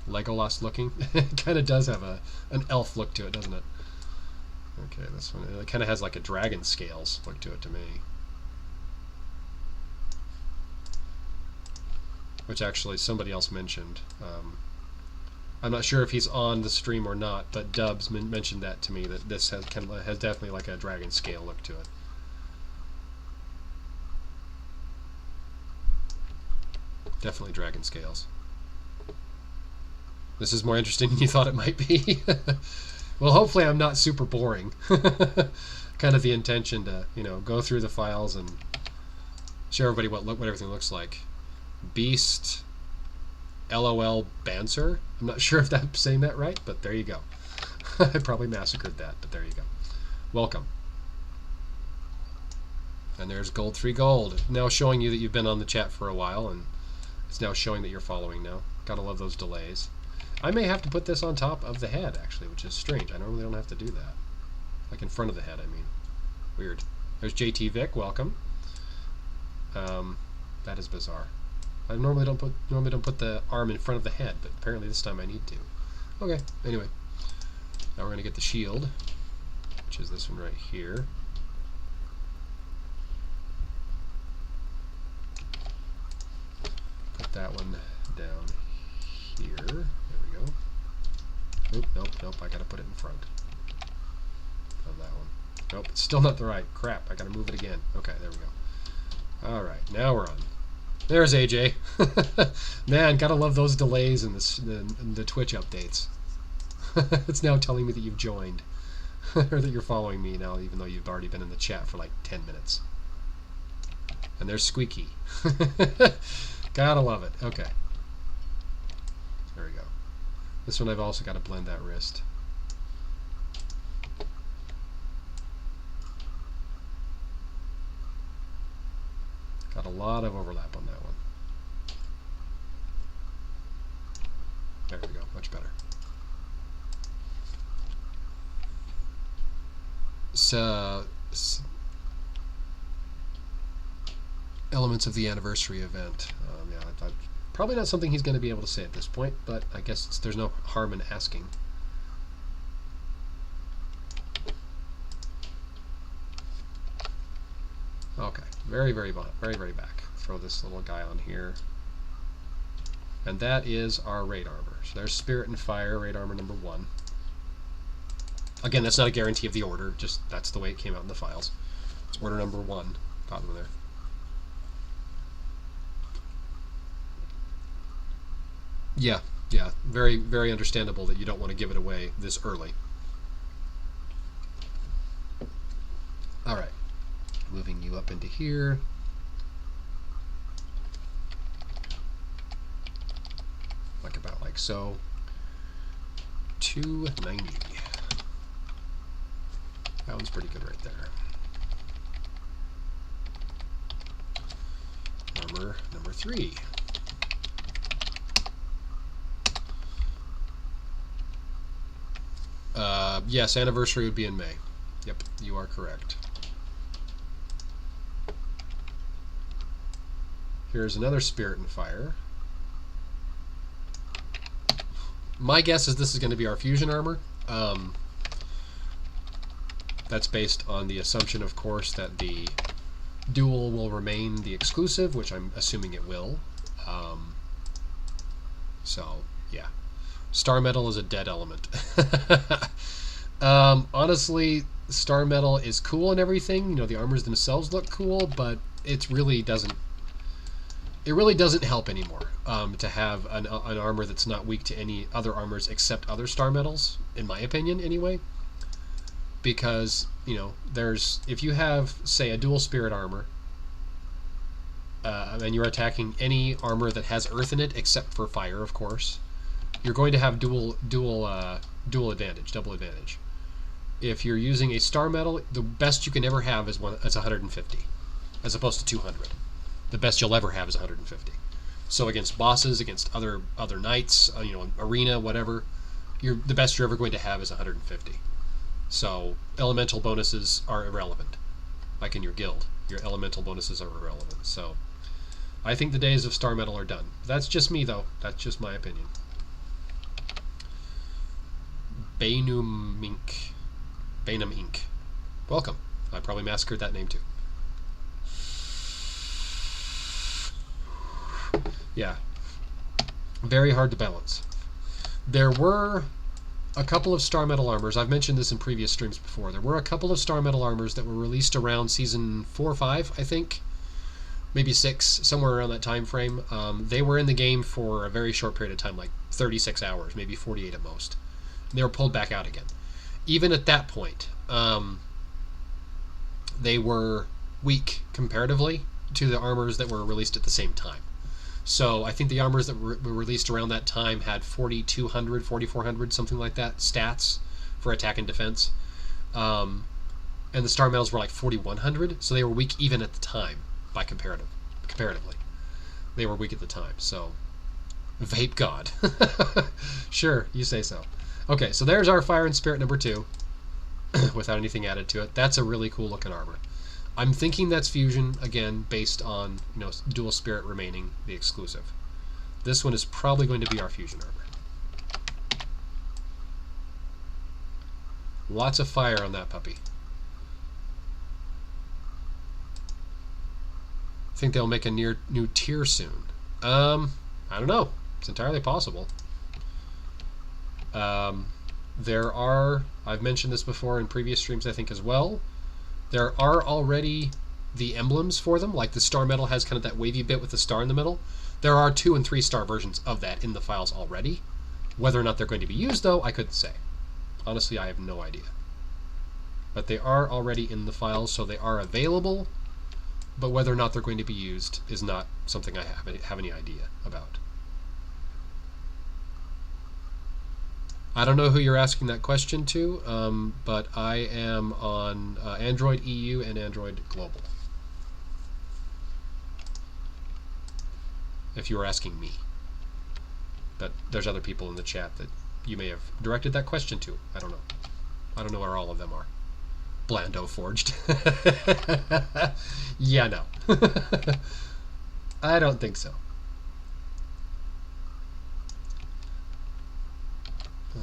Legolas looking. It kind of does have an elf look to it, doesn't it? Okay, this one, it kind of has like a dragon scales look to it to me. which actually somebody else mentioned. I'm not sure if he's on the stream or not, but Dubs mentioned that to me, that this has definitely like a dragon scale look to it. Definitely dragon scales. This is more interesting than you thought it might be. Well, hopefully I'm not super boring. Kind of the intention to, you know, go through the files and show everybody what everything looks like. Beast, LOL, Banser. I'm not sure if I'm saying that right, but there you go. I probably massacred that, but there you go. Welcome. And there's gold 3 gold. Now showing you that you've been on the chat for a while, and it's now showing that you're following now. Gotta love those delays. I may have to put this on top of the head, actually, which is strange. I normally don't have to do that. Like in front of the head, I mean. Weird. There's JT Vic, welcome. That is bizarre. I normally don't put the arm in front of the head, but apparently this time I need to. Okay, anyway. Now we're going to get the shield, which is this one right here. Put that one down here. There we go. Nope, nope, nope. I got to put it in front of that one. Nope, it's still not the right. Crap, I got to move it again. Okay, there we go. Alright, now we're on. There's AJ. Man, gotta love those delays in the Twitch updates. It's now telling me that you've joined. Or that you're following me now, even though you've already been in the chat for like 10 minutes. And there's Squeaky. Gotta love it. Okay. There we go. This one I've also got to blend that wrist. Got a lot of overlap on that one. There we go, much better. So, elements of the anniversary event. Yeah, I thought probably not something he's going to be able to say at this point, but I guess there's no harm in asking. Okay, very back. Throw this little guy on here. And that is our Braid Armor. So there's Spirit and Fire, Braid Armor number 1. Again, that's not a guarantee of the order, just that's the way it came out in the files. It's order number 1, bottom of there. Yeah, very understandable that you don't want to give it away this early. Alright. Moving you up into here. About like so. 290. That one's pretty good right there. Armor number 3. Yes, anniversary would be in May. Yep, you are correct. Here's another Spirit and Fire. My guess is this is going to be our fusion armor. That's based on the assumption, of course, that the duel will remain the exclusive, which I'm assuming it will. So, yeah. Star Metal is a dead element. Honestly, Star Metal is cool and everything. You know, the armors themselves look cool, but it really doesn't help anymore to have an armor that's not weak to any other armors except other Star Metals, in my opinion, anyway. Because, you know, if you have, say, a Duel Spirit armor, and you're attacking any armor that has earth in it, except for fire, of course, you're going to have dual advantage, double advantage. If you're using a Star Metal, the best you can ever have is 150, as opposed to 200. The best you'll ever have is 150. So against bosses, against other knights, you know, arena, whatever, the best you're ever going to have is 150. So elemental bonuses are irrelevant. Like in your guild, your elemental bonuses are irrelevant. So I think the days of Star Metal are done. That's just me, though. That's just my opinion. Bainum Inc. Welcome. I probably massacred that name too. Yeah, Very hard to balance. There were a couple of Star Metal Armors. I've mentioned this in previous streams before. There were a couple of Star Metal Armors that were released around Season 4 or 5, I think. Maybe 6, somewhere around that time frame. They were in the game for a very short period of time, like 36 hours, maybe 48 at most. And they were pulled back out again. Even at that point, they were weak comparatively to the armors that were released at the same time. So I think the armors that were released around that time had 4,200, 4,400, something like that, stats for attack and defense. And the Star Metals were like 4,100, so they were weak even at the time, by comparatively. They were weak at the time, so... Vape God. Sure, you say so. Okay, so there's our Fire and Spirit number 2, without anything added to it. That's a really cool looking armor. I'm thinking that's Fusion, again, based on, Duel Spirit remaining the exclusive. This one is probably going to be our Fusion armor. Lots of fire on that puppy. I think they'll make a new tier soon. I don't know. It's entirely possible. There are, I've mentioned this before in previous streams I think as well, there are already the emblems for them, like the Star Metal has kind of that wavy bit with the star in the middle. There are 2 and 3 star versions of that in the files already. Whether or not they're going to be used, though, I couldn't say. Honestly, I have no idea. But they are already in the files, so they are available, but whether or not they're going to be used is not something I have any idea about. I don't know who you're asking that question to, but I am on Android EU and Android Global. If you were asking me. But there's other people in the chat that you may have directed that question to. I don't know. I don't know where all of them are. Blando Forged. Yeah, no. I don't think so.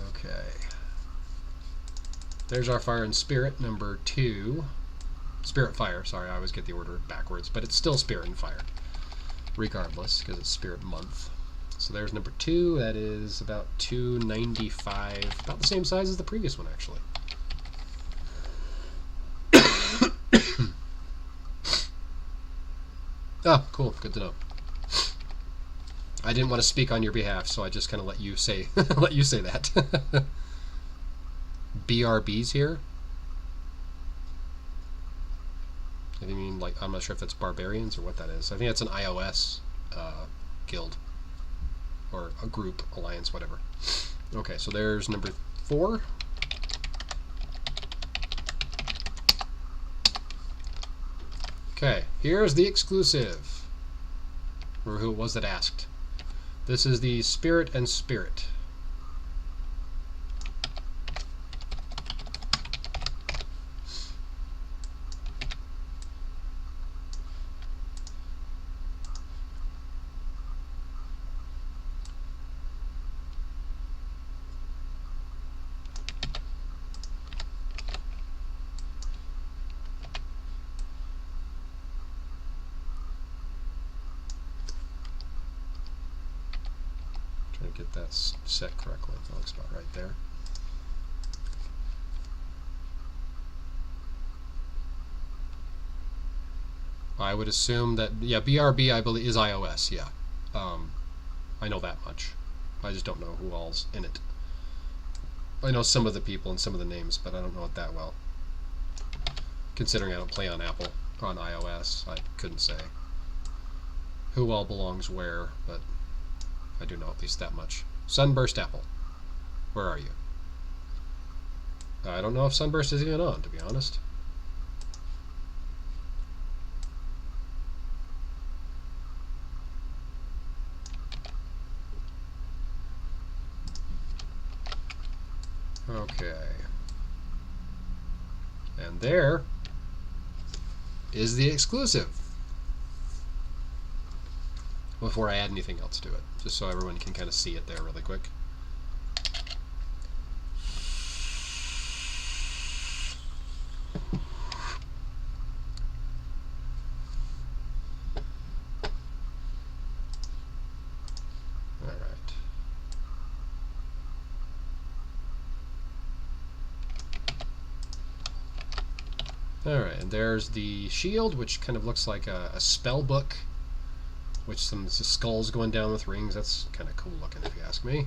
Okay. There's our Fire and Spirit, number 2. Spirit Fire, sorry, I always get the order backwards, but it's still Spirit and Fire, regardless, because it's Spirit Month. So there's number 2, that is about 295, about the same size as the previous one, actually. Oh, cool, good to know. I didn't want to speak on your behalf, so I just kind of let you say that. BRBs here? I mean, like, I'm not sure if that's barbarians or what that is. I think that's an iOS guild. Or a group, alliance, whatever. Okay, so there's number 4. Okay, here's the exclusive. Or who it was that asked. This is the Spirit and Spirit. Get that set correctly. That looks about right there. I would assume that, yeah, BRB I believe is iOS, yeah. I know that much. I just don't know who all's in it. I know some of the people and some of the names, but I don't know it that well. Considering I don't play on Apple or on iOS, I couldn't say who all belongs where, but I do know at least that much. Sunburst Apple. Where are you? I don't know if Sunburst is even on, to be honest. Okay. And there is the exclusive. Before I add anything else to it, just so everyone can kind of see it there really quick. Alright. Alright, and there's the shield, which kind of looks like a spell book, which some skulls going down with rings. That's kind of cool looking, if you ask me.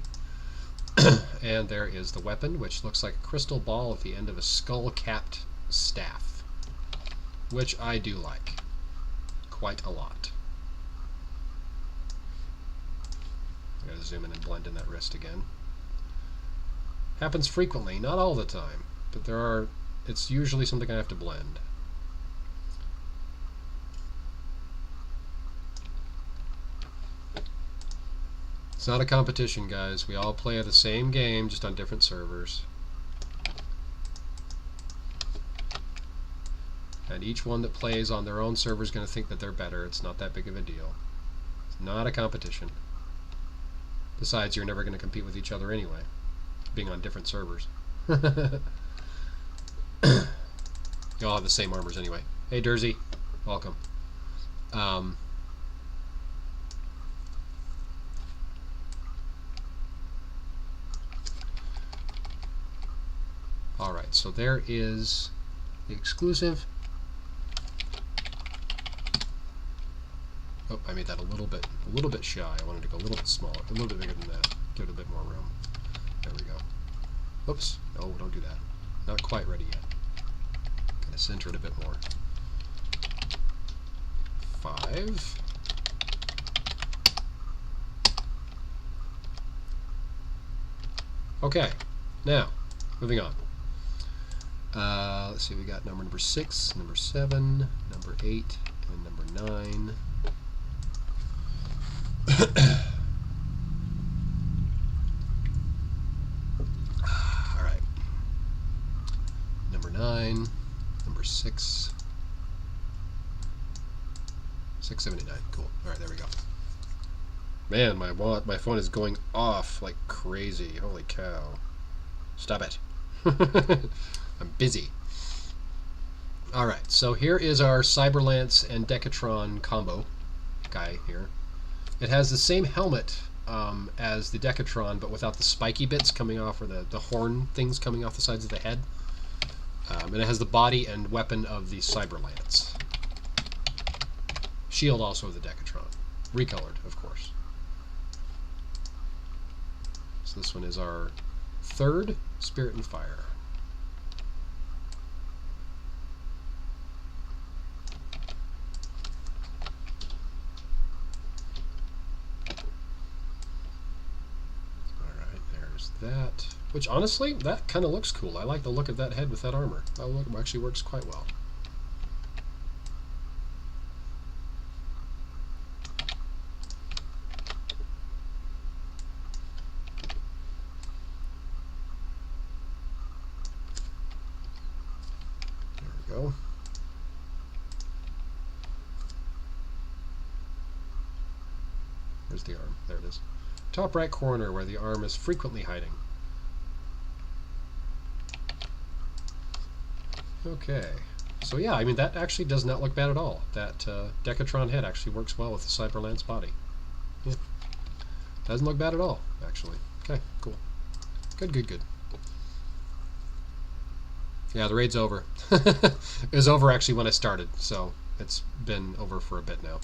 And there is the weapon, which looks like a crystal ball at the end of a skull-capped staff, which I do like quite a lot. I gotta zoom in and blend in that wrist again. Happens frequently, not all the time, but it's usually something I have to blend. It's not a competition, guys. We all play the same game, just on different servers. And each one that plays on their own server is going to think that they're better. It's not that big of a deal. It's not a competition. Besides, you're never going to compete with each other anyway, being on different servers. You all have the same armors anyway. Hey, Dersey. Welcome. Alright, so there is the exclusive. Oh, I made that a little bit shy. I wanted to go a little bit smaller, a little bit bigger than that. Give it a bit more room. There we go. Oops. No, don't do that. Not quite ready yet. Gotta center it a bit more. 5. Okay. Now, moving on. Let's see, we got number 6, number 7, number 8, and number 9. Alright. Number 9, number 6, 679. Cool. Alright, there we go. Man, my phone is going off like crazy. Holy cow. Stop it. I'm busy. Alright, so here is our Cyberlance and Decadron combo guy here. It has the same helmet as the Decadron, but without the spiky bits coming off, or the horn things coming off the sides of the head. And it has the body and weapon of the Cyberlance. Shield also of the Decadron. Recolored, of course. So this one is our 3rd Spirit and Fire. That, which honestly, that kind of looks cool. I like the look of that head with that armor. That look actually works quite well. There we go. Where's the arm? There it is. Top right corner where the arm is frequently hiding. Okay. So yeah, I mean, that actually does not look bad at all. That Decadron head actually works well with the Cyberlance body. Yeah. Doesn't look bad at all, actually. Okay, cool. Good, good, good. Yeah, the raid's over. It was over actually when I started, so it's been over for a bit now.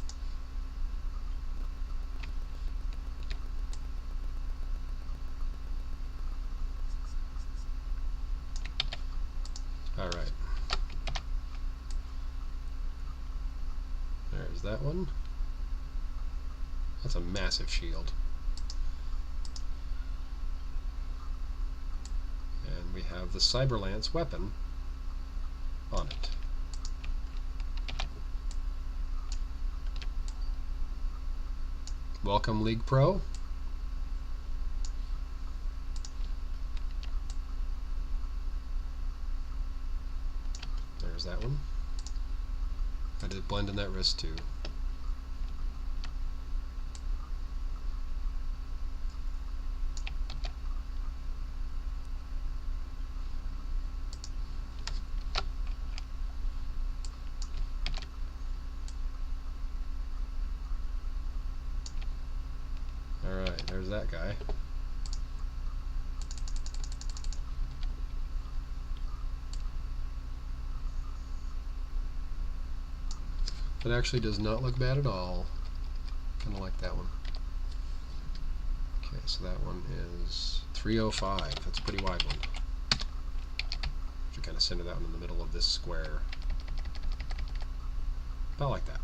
Alright. There's that one. That's a massive shield. And we have the Cyberlance weapon on it. Welcome, League Pro. There's that one. I did blend in that wrist too. Alright, there's that guy. That actually does not look bad at all. Kind of like that one. Okay, so that one is 305. That's a pretty wide one. Should kind of center that one in the middle of this square. About like that.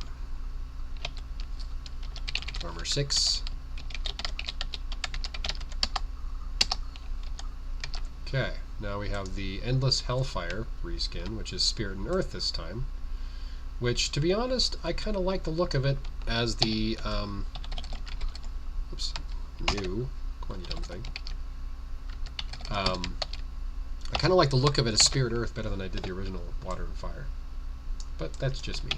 Armor 6. Okay, now we have the Endless Hellfire reskin, which is Spirit and Earth this time. Which, to be honest, I kind of like the look of it as the, oops, new, come on you dumb thing. I kind of like the look of it as Spirit Earth better than I did the original Water and Fire. But that's just me.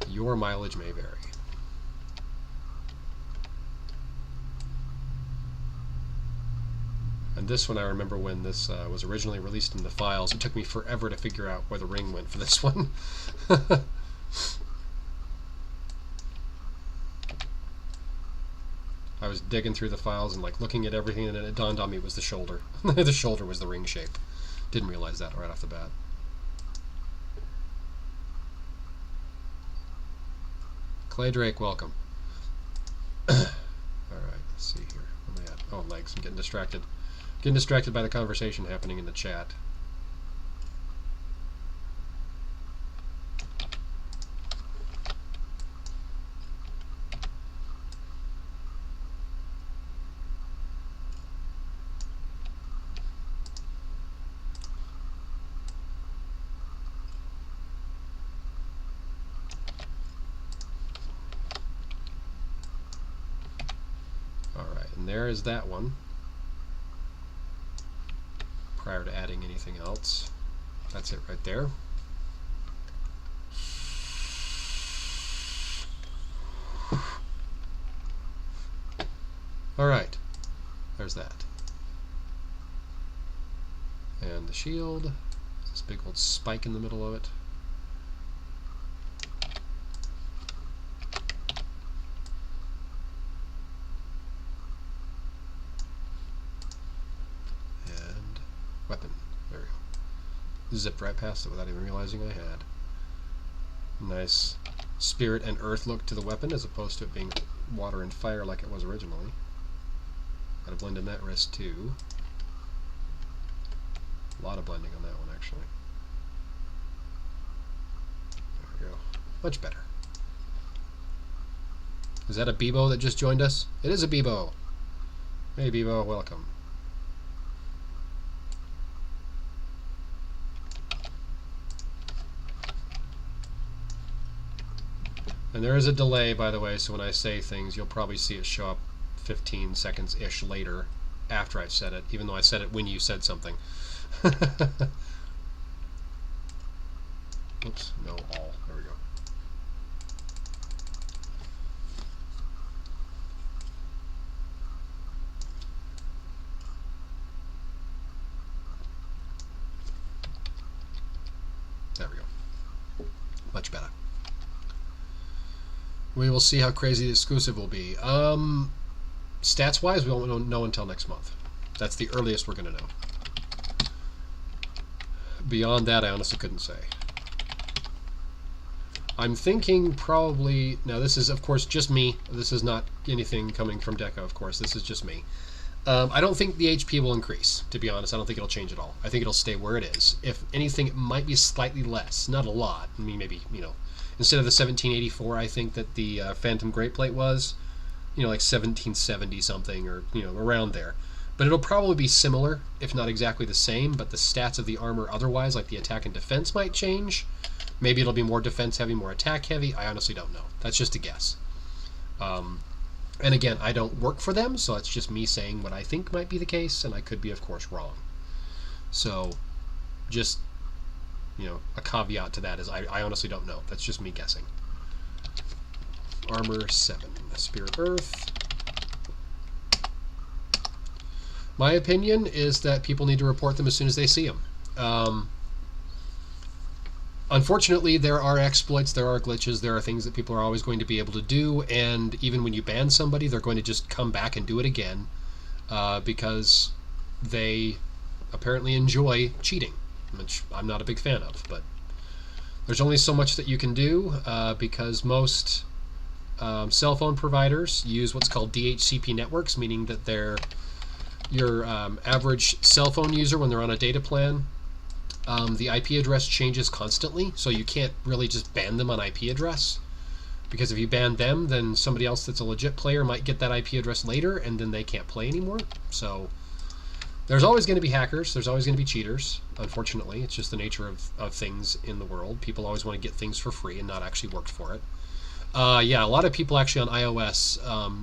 Your mileage may vary. And this one, I remember when this was originally released in the files, it took me forever to figure out where the ring went for this one. I was digging through the files and like looking at everything, and then it dawned on me it was the shoulder. The shoulder was the ring shape. Didn't realize that right off the bat. Clay Drake, welcome. Alright, let's see here. Where am I at? Oh, legs. I'm getting distracted. Getting distracted by the conversation happening in the chat. Alright, and there is that one. Prior to adding anything else. That's it right there. Alright, there's that. And the shield, this big old spike in the middle of it. Weapon. There we go. Zipped right past it without even realizing I had. Nice spirit and earth look to the weapon as opposed to it being water and fire like it was originally. Gotta blend in that wrist too. A lot of blending on that one actually. There we go. Much better. Is that a Bebo that just joined us? It is a Bebo. Hey Bebo, welcome. And there is a delay, by the way, so when I say things, you'll probably see it show up 15 seconds-ish later after I've said it, even though I said it when you said something. Oops, no, all. There we go. There we go. Much better. We will see how crazy the exclusive will be. Stats-wise, we won't know until next month. That's the earliest we're going to know. Beyond that, I honestly couldn't say. I'm thinking probably... Now, this is, of course, just me. This is not anything coming from Deca, of course. This is just me. I don't think the HP will increase, to be honest. I don't think it'll change at all. I think it'll stay where it is. If anything, it might be slightly less. Not a lot. I mean, maybe, you know... Instead of the 1784, I think that the Phantom Great Plate was, you know, like 1770 something, or, you know, around there. But it'll probably be similar, if not exactly the same, but the stats of the armor otherwise, like the attack and defense, might change. Maybe it'll be more defense heavy, more attack heavy. I honestly don't know. That's just a guess. And again, I don't work for them, so it's just me saying what I think might be the case, and I could be, of course, wrong. So, just... You know, a caveat to that is I honestly don't know. That's just me guessing. Armor 7. Spirit Earth. My opinion is that people need to report them as soon as they see them. Unfortunately, there are exploits, there are glitches, there are things that people are always going to be able to do, and even when you ban somebody, they're going to just come back and do it again because they apparently enjoy cheating. Which I'm not a big fan of, but There's only so much that you can do because most cell phone providers use what's called DHCP networks, meaning that your average cell phone user, when they're on a data plan, the IP address changes constantly, so you can't really just ban them on IP address. Because if you ban them, then somebody else that's a legit player might get that IP address later, and then they can't play anymore. So there's always going to be hackers. There's always going to be cheaters, unfortunately. It's just the nature of things in the world. People always want to get things for free and not actually work for it. Yeah, a lot of people actually on iOS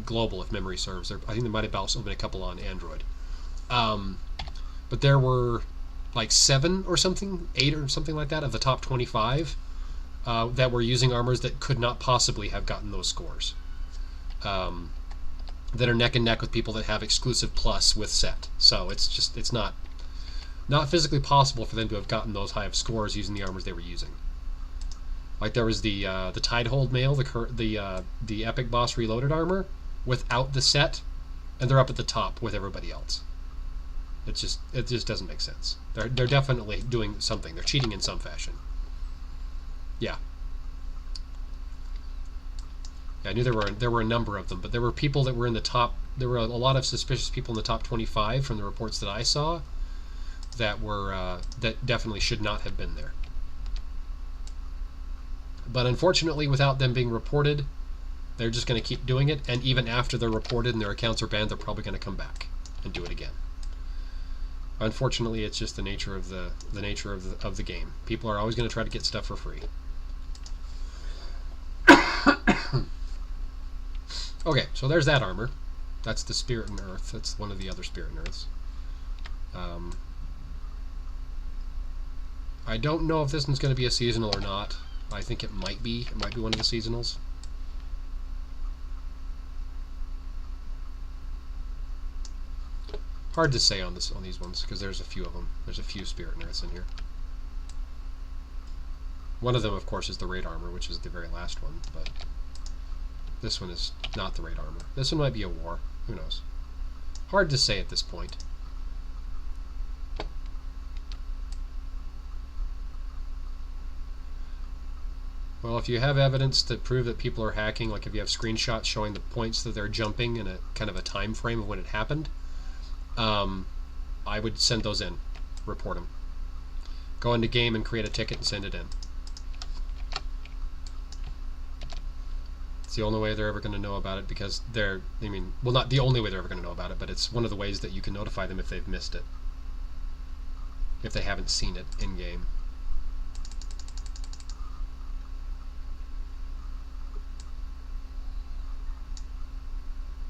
global, if memory serves. I think there might have also been a couple on Android. But there were like 7 or something, 8 or something like that of the top 25 that were using armors that could not possibly have gotten those scores. That are neck and neck with people that have exclusive plus with set. So it's not physically possible for them to have gotten those high of scores using the armors they were using. Like there was the Tidehold Mail, the Epic Boss Reloaded armor without the set, and they're up at the top with everybody else. It just doesn't make sense. They're definitely doing something. They're cheating in some fashion. Yeah. I knew there were a number of them, but there were people that were in the top. There were a lot of suspicious people in the top 25 from the reports that I saw that were that definitely should not have been there. But unfortunately, without them being reported, they're just going to keep doing it. And even after they're reported and their accounts are banned, they're probably going to come back and do it again. Unfortunately, it's just the nature of the game. People are always going to try to get stuff for free. Okay, so there's that armor. That's the Spirit and Earth. That's one of the other Spirit and Earths. I don't know if this one's going to be a seasonal or not. I think it might be. It might be one of the seasonals. Hard to say on these ones because there's a few of them. There's a few Spirit and Earths in here. One of them, of course, is the Braid Armor, which is the very last one, but this one is not the Braid Armor. This one might be a war. Who knows? Hard to say at this point. Well, if you have evidence to prove that people are hacking, like if you have screenshots showing the points that they're jumping in a kind of a time frame of when it happened, I would send those in. Report them. Go into game and create a ticket and send it in. It's the only way they're ever going to know about it because well, not the only way they're ever going to know about it, but it's one of the ways that you can notify them if they've missed it. If they haven't seen it in game.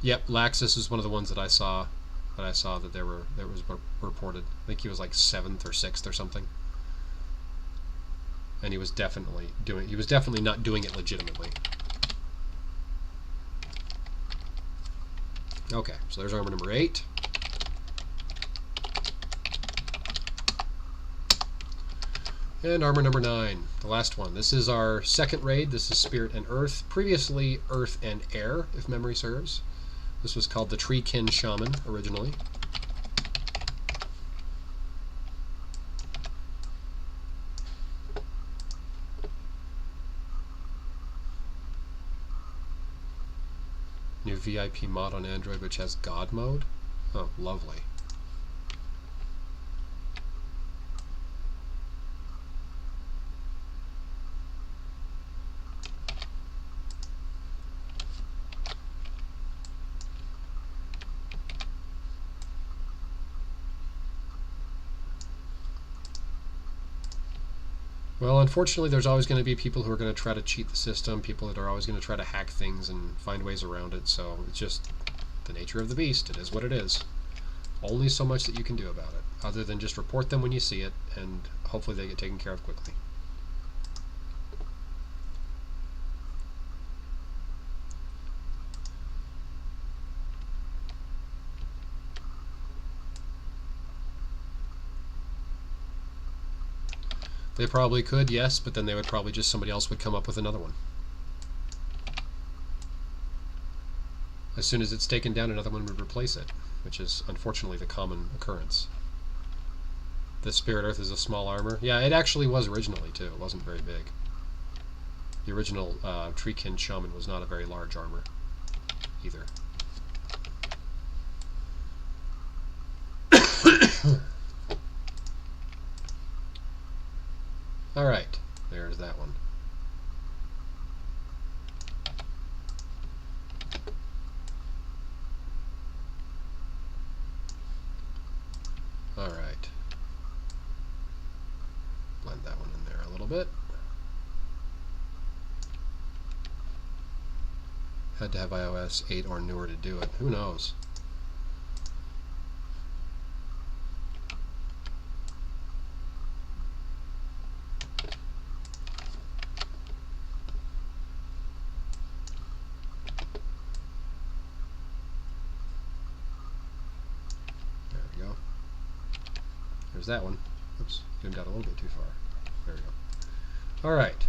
Yep, Laxus is one of the ones that I saw that there was reported. I think he was like 7th or 6th or something. And he was definitely not doing it legitimately. Okay, so there's armor number 8. And armor number 9, the last one. This is our second raid. This is Spirit and Earth. Previously Earth and Air, if memory serves. This was called the Treekin Shaman originally. New VIP mod on Android which has God mode. Oh, lovely. Well, unfortunately, there's always going to be people who are going to try to cheat the system, people that are always going to try to hack things and find ways around it, so it's just the nature of the beast. It is what it is. Only so much that you can do about it, other than just report them when you see it, and hopefully they get taken care of quickly. They probably could, yes, but then they would probably just, somebody else would come up with another one. As soon as it's taken down, another one would replace it, which is unfortunately the common occurrence. The Spirit Earth is a small armor. Yeah, it actually was originally, too. It wasn't very big. The original Treekin Shaman was not a very large armor, either. Alright, there's that one. Alright. Blend that one in there a little bit. Had to have iOS 8 or newer to do it. Who knows? There we go. There's that one. Oops, zoomed out a little bit too far. There we go. Alright.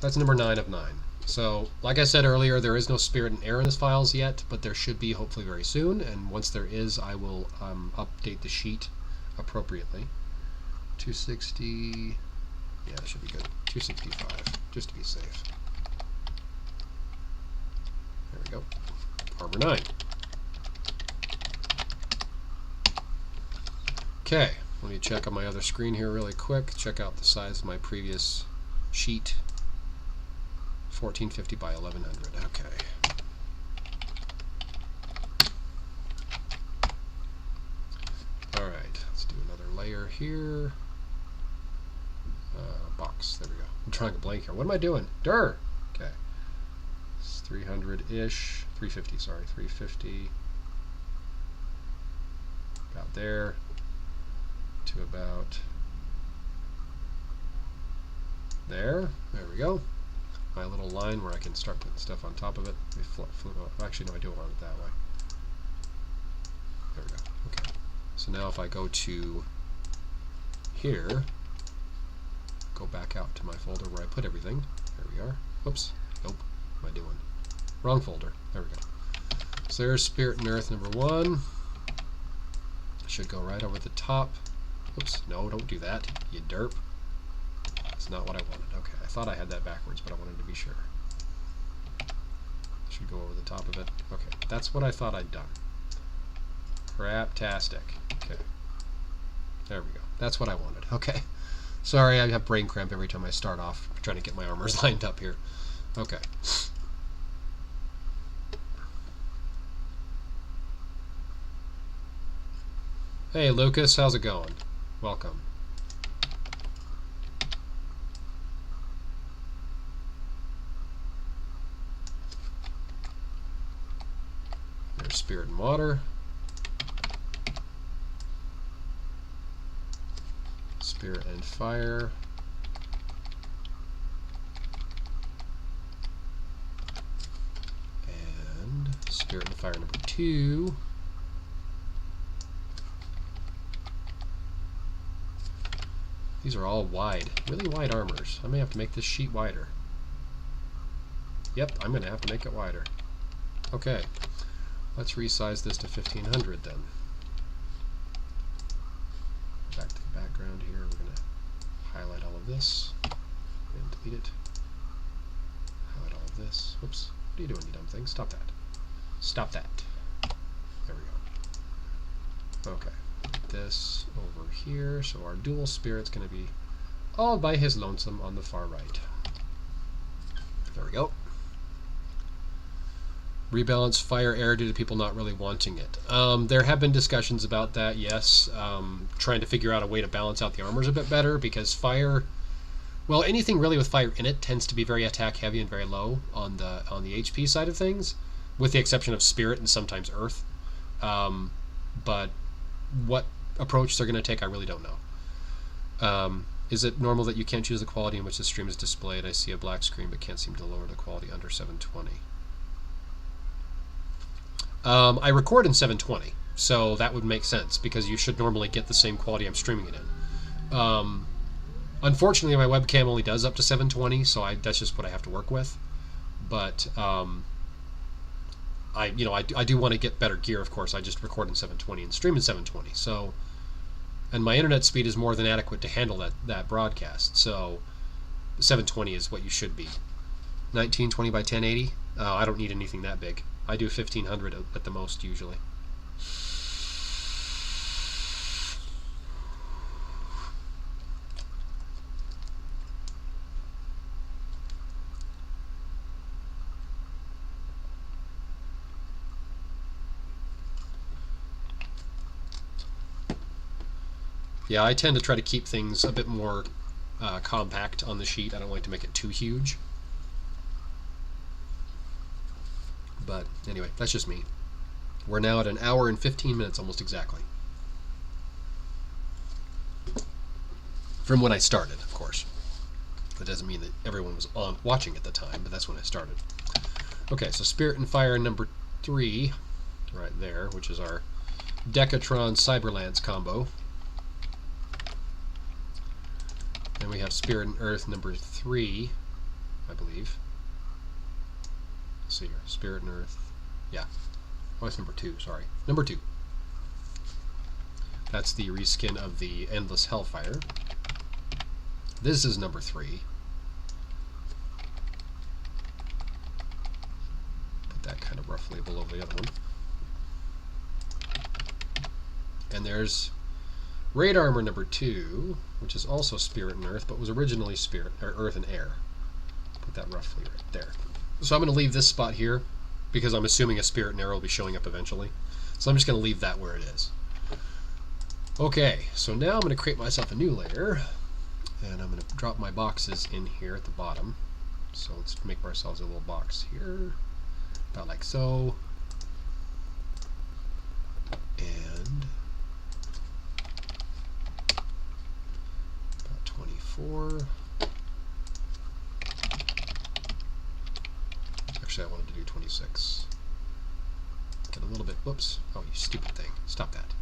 That's number 9 of 9. So, like I said earlier, there is no Spirit and Air in this files yet, but there should be hopefully very soon, and once there is, I will update the sheet appropriately. 260... yeah, that should be good. 265, just to be safe. There we go. Armor 9. Okay, let me check on my other screen here really quick. Check out the size of my previous sheet. 1450 by 1100. Okay. Alright, let's do another layer here. Box. There we go. I'm trying to blank here. What am I doing? Durr! Okay. It's 300-ish. 350, sorry. 350. About there. To about there. There we go. My little line where I can start putting stuff on top of it. Let me flip actually, no, I don't want it that way. There we go. Okay. So now if I go to here, go back out to my folder where I put everything. There we are. Whoops. Nope. What am I doing? Wrong folder. There we go. So there's Spirit and Earth number 1. Should go right over the top. Oops. No, don't do that. You derp. That's not what I wanted. Okay, I thought I had that backwards, but I wanted to be sure. Should go over the top of it. Okay, that's what I thought I'd done. Craptastic. Okay. There we go. That's what I wanted. Okay. Sorry, I have brain cramp every time I start off trying to get my armors lined up here. Okay. Hey, Lucas, how's it going? Welcome. There's Spirit and Water. Spirit and Fire. And Spirit and Fire number 2. These are all wide, really wide armors. I may have to make this sheet wider. Yep, I'm going to have to make it wider. Okay, let's resize this to 1500 then. Back to the background here, we're going to highlight all of this and delete it. Highlight all of this. Whoops, what are you doing, you dumb thing? Stop that. Stop that. There we go. Okay. This over here, so our Duel Spirit's going to be all by his lonesome on the far right. There we go. Rebalance fire air due to people not really wanting it. There have been discussions about that, yes. Trying to figure out a way to balance out the armors a bit better, because fire, well, anything really with fire in it tends to be very attack heavy and very low on the HP side of things, with the exception of Spirit and sometimes Earth. But what approach they're going to take, I really don't know. Is it normal that you can't choose the quality in which the stream is displayed? I see a black screen but can't seem to lower the quality under 720. I record in 720, so that would make sense, because you should normally get the same quality I'm streaming it in. Unfortunately, my webcam only does up to 720, so that's just what I have to work with. But I do want to get better gear, of course. I just record in 720 and stream in 720. So And my internet speed is more than adequate to handle that broadcast. So 720 is what you should be. 1920 by 1080? Oh, I don't need anything that big. I do 1500 at the most usually. Yeah, I tend to try to keep things a bit more compact on the sheet. I don't like to make it too huge. But anyway, that's just me. We're now at 1 hour and 15 minutes almost exactly. From when I started, of course. That doesn't mean that everyone was on watching at the time, but that's when I started. Okay, so Spirit and Fire number 3, right there, which is our Decadron Cyberlance combo. Then we have Spirit and Earth number 3, I believe. Let's see here. Spirit and Earth. Yeah. Oh, it's number 2, sorry. Number 2. That's the reskin of the Endless Hellfire. This is number 3. Put that kind of roughly below the other one. And there's Braid Armor number 2, which is also Spirit and Earth, but was originally Spirit or Earth and Air. Put that roughly right there. So I'm going to leave this spot here because I'm assuming a Spirit and Air will be showing up eventually. So I'm just going to leave that where it is. Okay, so now I'm going to create myself a new layer, and I'm going to drop my boxes in here at the bottom. So let's make ourselves a little box here, about like so. And 24. Actually, I wanted to do 26. Get a little bit. Whoops. Oh, you stupid thing. Stop that.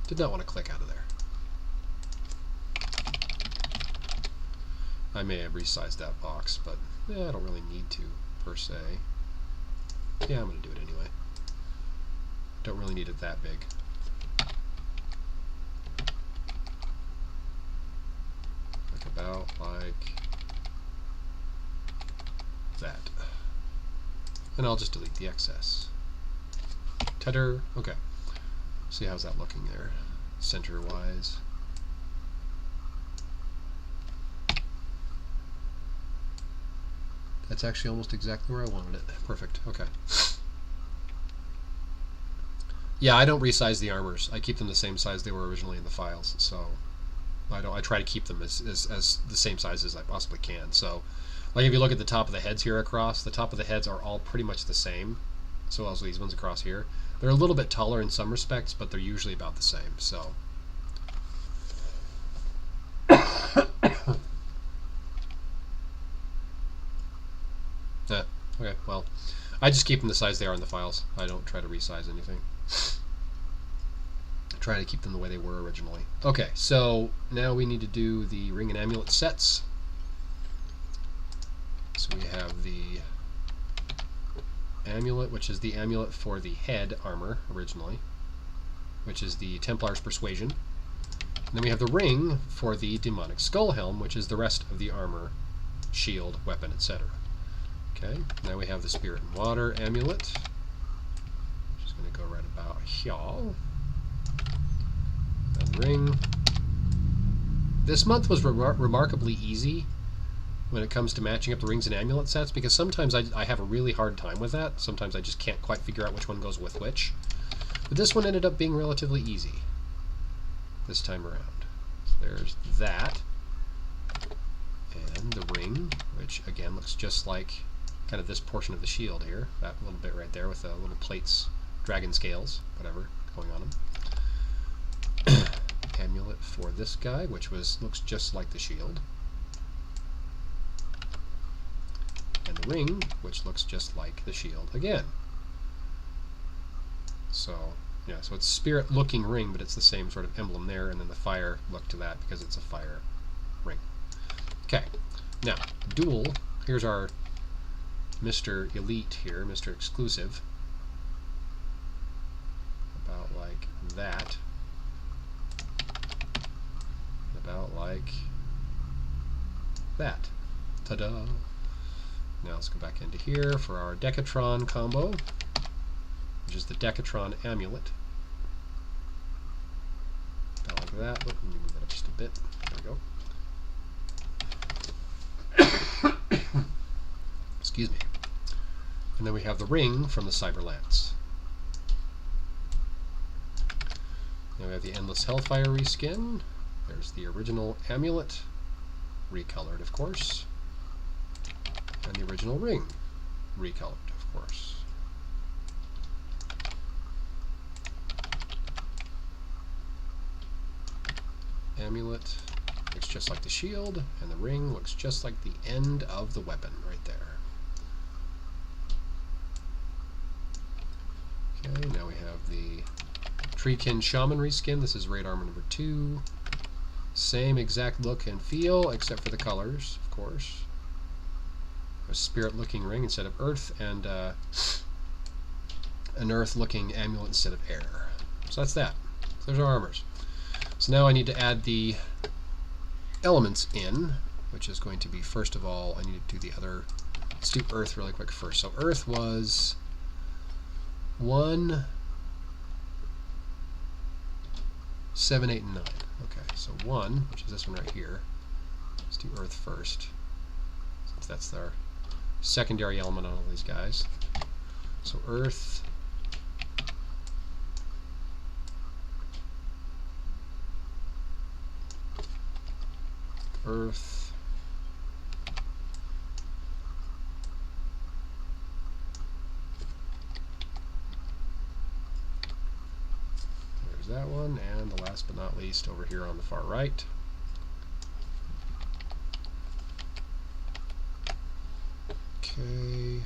Did not want to click out of there. I may have resized that box, but I don't really need to, per se. Yeah, I'm going to do it anyway. Don't really need it that big. About like that. And I'll just delete the excess. Tether, okay. See how's that looking there, center wise. That's actually almost exactly where I wanted it. Perfect, okay. Yeah, I don't resize the armors. I keep them the same size they were originally in the files, so I try to keep them as the same size as I possibly can. So, like if you look at the top of the heads here across, the top of the heads are all pretty much the same. So also these ones across here. They're a little bit taller in some respects, but they're usually about the same. So. Okay, well, I just keep them the size they are in the files. I don't try to resize anything. Try to keep them the way they were originally. Okay, so now we need to do the ring and amulet sets. So we have the amulet, which is the amulet for the head armor originally, which is the Templars Persuasion. And then we have the ring for the demonic skull helm, which is the rest of the armor, shield, weapon, etc. Okay, now we have the Spirit and Water amulet, which is going to go right about here. And ring. This month was remarkably easy when it comes to matching up the rings and amulet sets, because sometimes I have a really hard time with that. Sometimes I just can't quite figure out which one goes with which. But this one ended up being relatively easy this time around. So there's that. And the ring, which again looks just like kind of this portion of the shield here. That little bit right there with the little plates, dragon scales, whatever, going on them. Amulet for this guy, which looks just like the shield. And the ring, which looks just like the shield again. So, yeah, so it's spirit looking ring, but it's the same sort of emblem there, and then the fire look to that because it's a fire ring. Okay, now, duel, here's our Mr. Elite here, Mr. Exclusive. About like that. like that. Ta-da! Now let's go back into here for our Decadron combo, which is the Decadron Amulet. About like that. Let me move that up just a bit. There we go. Excuse me. And then we have the ring from the Cyber Lance. Now we have the Endless Hellfire reskin. There's the original Amulet, recolored, of course. And the original ring, recolored, of course. Amulet looks just like the shield, and the ring looks just like the end of the weapon right there. Okay, now we have the Treekin Shaman Reskin. This is Braid Armor number 2. Same exact look and feel, except for the colors, of course. A spirit-looking ring instead of earth, and an earth-looking amulet instead of air. So that's that. So there's our armors. So now I need to add the elements in, which is going to be, first of all, I need to do the other. Let's do earth really quick first. So earth was 1, 7, 8, and 9. Okay, so 1, which is this one right here. Let's do earth first, since that's our secondary element on all these guys. So earth, earth, there's that one, and the last but not least over here on the far right. Okay,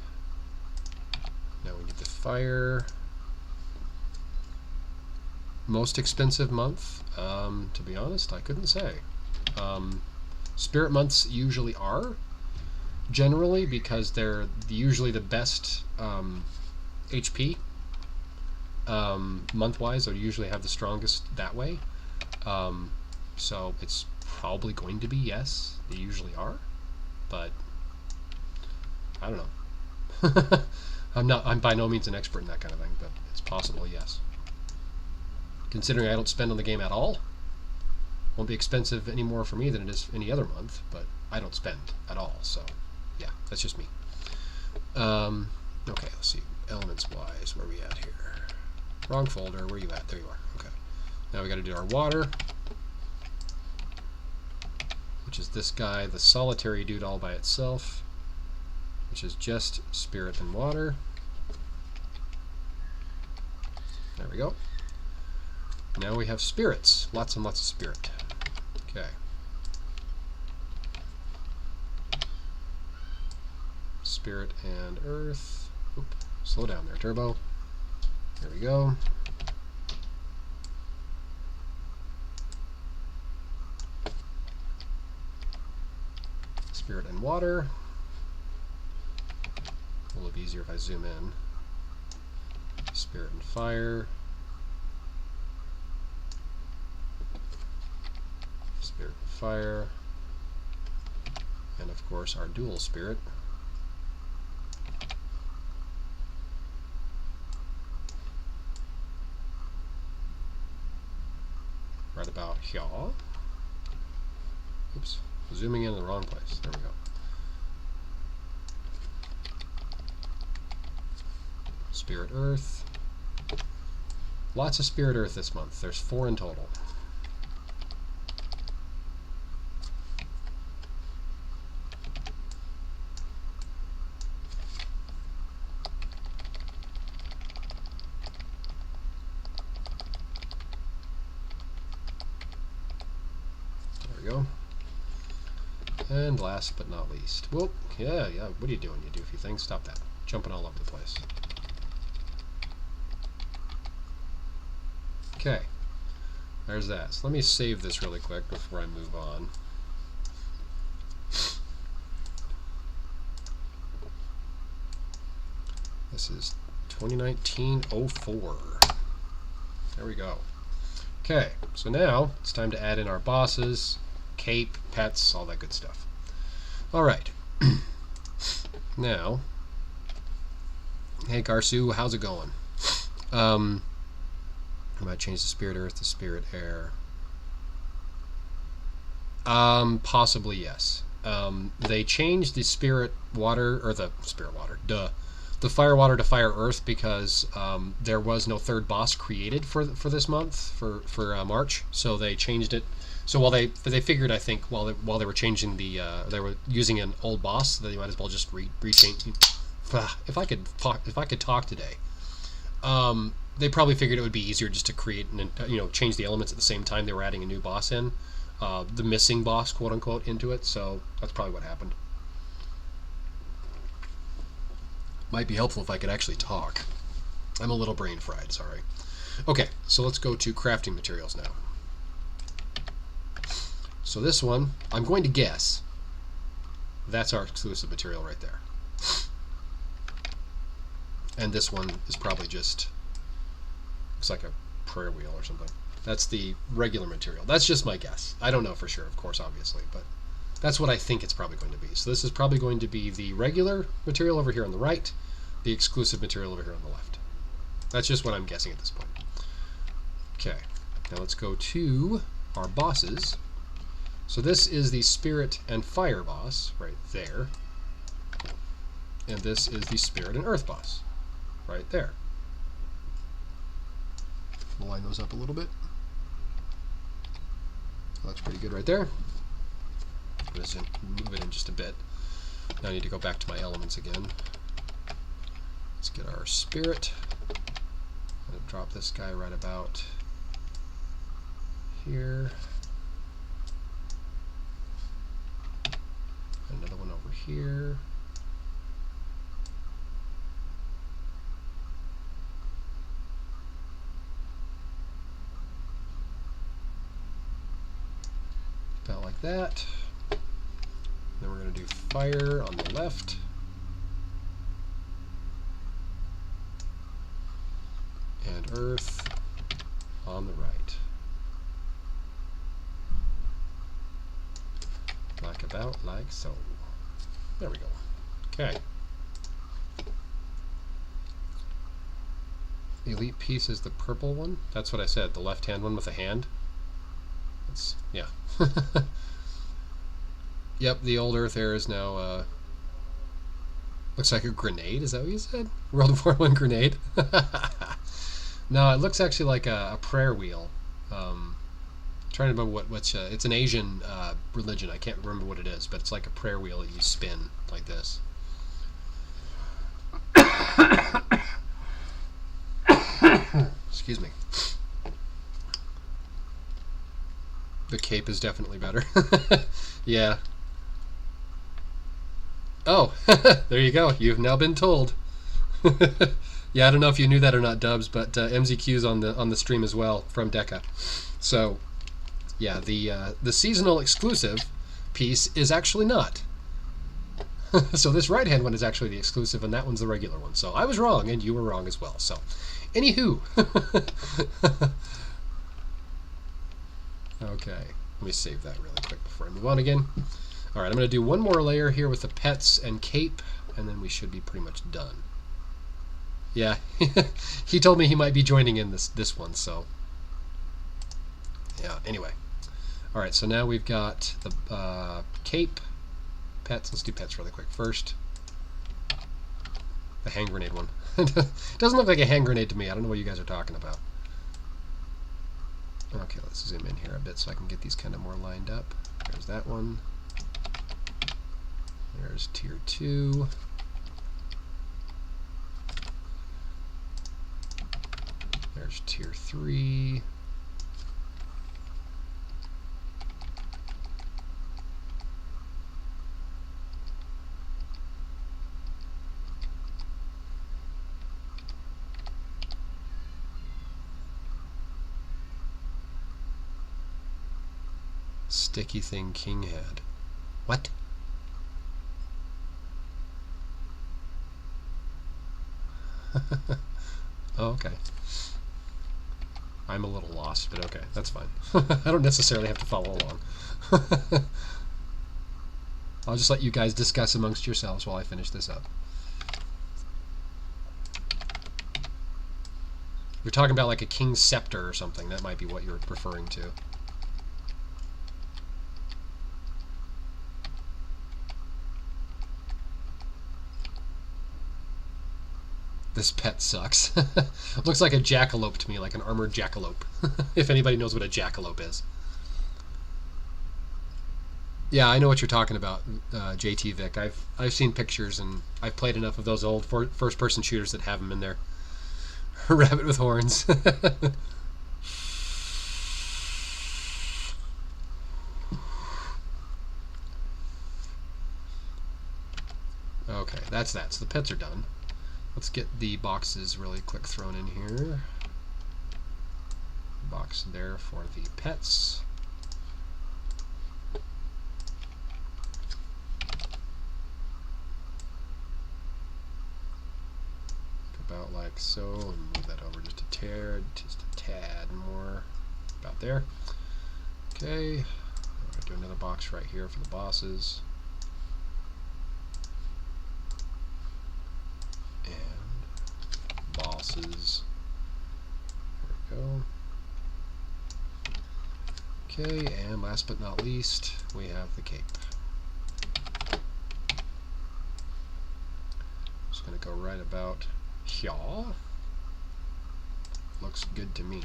now we need the fire. Most expensive month? To be honest, I couldn't say. Spirit months usually are, generally, because they're usually the best HP. Month-wise, they usually have the strongest that way. So it's probably going to be yes. They usually are, but I don't know. I'm by no means an expert in that kind of thing, but it's possible, yes. Considering I don't spend on the game at all, won't be expensive any more for me than it is any other month, but I don't spend at all, so yeah, that's just me. Okay, let's see, elements-wise, where are we at here? Wrong folder, where are you at? There you are, okay. Now we got to do our water, which is this guy, the solitary dude all by itself, which is just spirit and water. There we go. Now we have spirits. Lots and lots of spirit. Okay. Spirit and earth. Oop, slow down there, Turbo. There we go. Spirit and water. A little bit easier if I zoom in. Spirit and fire. Spirit and fire. And of course our Duel Spirit. Right about here. Oops, zooming in the wrong place. There we go. Spirit Earth. Lots of Spirit Earth this month. There's 4 in total. There we go. And last but not least. Whoop. Yeah. What are you doing, you doofy thing? Stop that. Jumping all over the place. Okay, there's that. So let me save this really quick before I move on. This is 2019-04. There we go. Okay, so now it's time to add in our bosses, cape, pets, all that good stuff. All right. Now, hey Garsu, how's it going? I might change the spirit earth to spirit air. Possibly yes. They changed the spirit water, or the spirit water, the fire water to fire earth because there was no third boss created for this month for March, so they changed it. So while they figured, I think while they were changing the they were using an old boss, they might as well just rechange. If I could talk today. They probably figured it would be easier just to create change the elements at the same time they were adding a new boss in. The missing boss, quote unquote, into it, so that's probably what happened. Might be helpful if I could actually talk. I'm a little brain fried, sorry. Okay, so let's go to crafting materials now. So this one, I'm going to guess that's our exclusive material right there. And this one is probably just, looks like a prayer wheel or something. That's the regular material. That's just my guess. I don't know for sure, of course, obviously, but that's what I think it's probably going to be. So this is probably going to be the regular material over here on the right, the exclusive material over here on the left. That's just what I'm guessing at this point. Okay, now let's go to our bosses. So this is the Spirit and Fire boss right there. And this is the Spirit and Earth boss right there. We'll line those up a little bit. That's pretty good right there. I'm just going to move it in just a bit. Now I need to go back to my elements again. Let's get our Spirit. I'm going to drop this guy right about here. Another one over here. About like that. Then we're going to do fire on the left. And earth on the right. Like about like so. There we go. Okay. Elite piece is the purple one. That's what I said, the left-hand one with a hand. It's, yeah. Yep, the old Earth Air is now, looks like a grenade. Is that what you said? World War I grenade? No, it looks actually like a prayer wheel. Trying to remember what's it's an Asian religion. I can't remember what it is, but it's like a prayer wheel that you spin like this. Excuse me. The cape is definitely better. Yeah. Oh, there you go. You've now been told. Yeah, I don't know if you knew that or not, Dubs, but MZQ's on the stream as well from Deca. So, yeah, the seasonal exclusive piece is actually not. So this right-hand one is actually the exclusive, and that one's the regular one. So I was wrong, and you were wrong as well. So, anywho. Okay, let me save that really quick before I move on again. All right, I'm going to do one more layer here with the pets and cape, and then we should be pretty much done. Yeah, he told me he might be joining in this one, so yeah. Anyway, all right. So now we've got the cape, pets. Let's do pets really quick first. The hand grenade one. Doesn't look like a hand grenade to me. I don't know what you guys are talking about. Okay, let's zoom in here a bit so I can get these kind of more lined up. There's that one. There's tier 2. There's tier 3. Sticky thing King had. What? Oh, okay. I'm a little lost, but okay, that's fine. I don't necessarily have to follow along. I'll just let you guys discuss amongst yourselves while I finish this up. If you're talking about like a king's scepter or something, that might be what you're referring to. This pet sucks. Looks like a jackalope to me, like an armored jackalope. If anybody knows what a jackalope is. Yeah, I know what you're talking about, JT Vic. I've seen pictures, and I've played enough of those old first-person shooters that have them in there. Rabbit with horns. Okay, that's that. So the pets are done. Let's get the boxes really quick thrown in here. Box there for the pets. About like so, and move that over just a tad more. About there. Okay. I'm gonna do another box right here for the bosses. Bosses. There we go. Okay, and last but not least, we have the cape. Just going to go right about here. Looks good to me.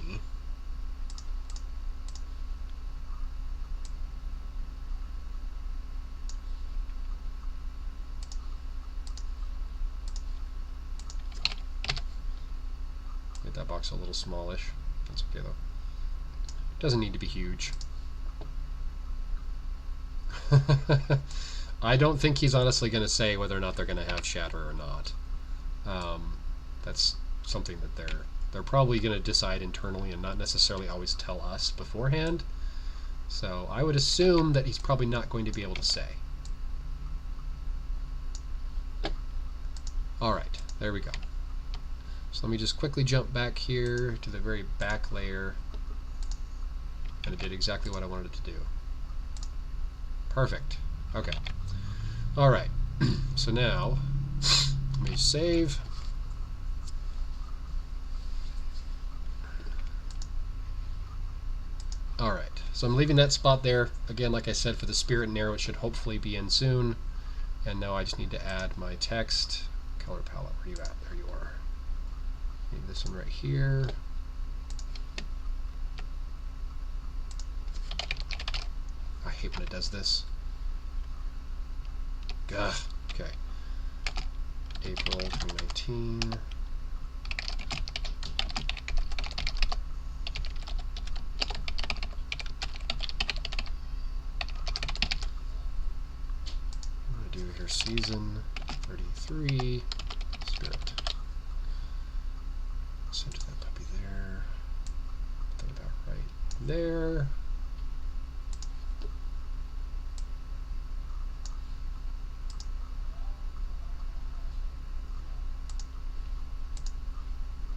That box a little smallish. That's okay though. Doesn't need to be huge. I don't think he's honestly going to say whether or not they're going to have shatter or not. That's something that they're probably going to decide internally and not necessarily always tell us beforehand. So I would assume that he's probably not going to be able to say. Alright, there we go. So let me just quickly jump back here to the very back layer, and it did exactly what I wanted it to do. Perfect. Okay. Alright. So now, let me save. Alright. So I'm leaving that spot there. Again, like I said, for the spirit and arrow, it should hopefully be in soon. And now I just need to add my text. Color palette, where are you at? There you are. Need this one right here. I hate when it does this. Ugh. Okay. April 2019. I'm going to do here season 33 spirit. Center that puppy there. Put that about right there.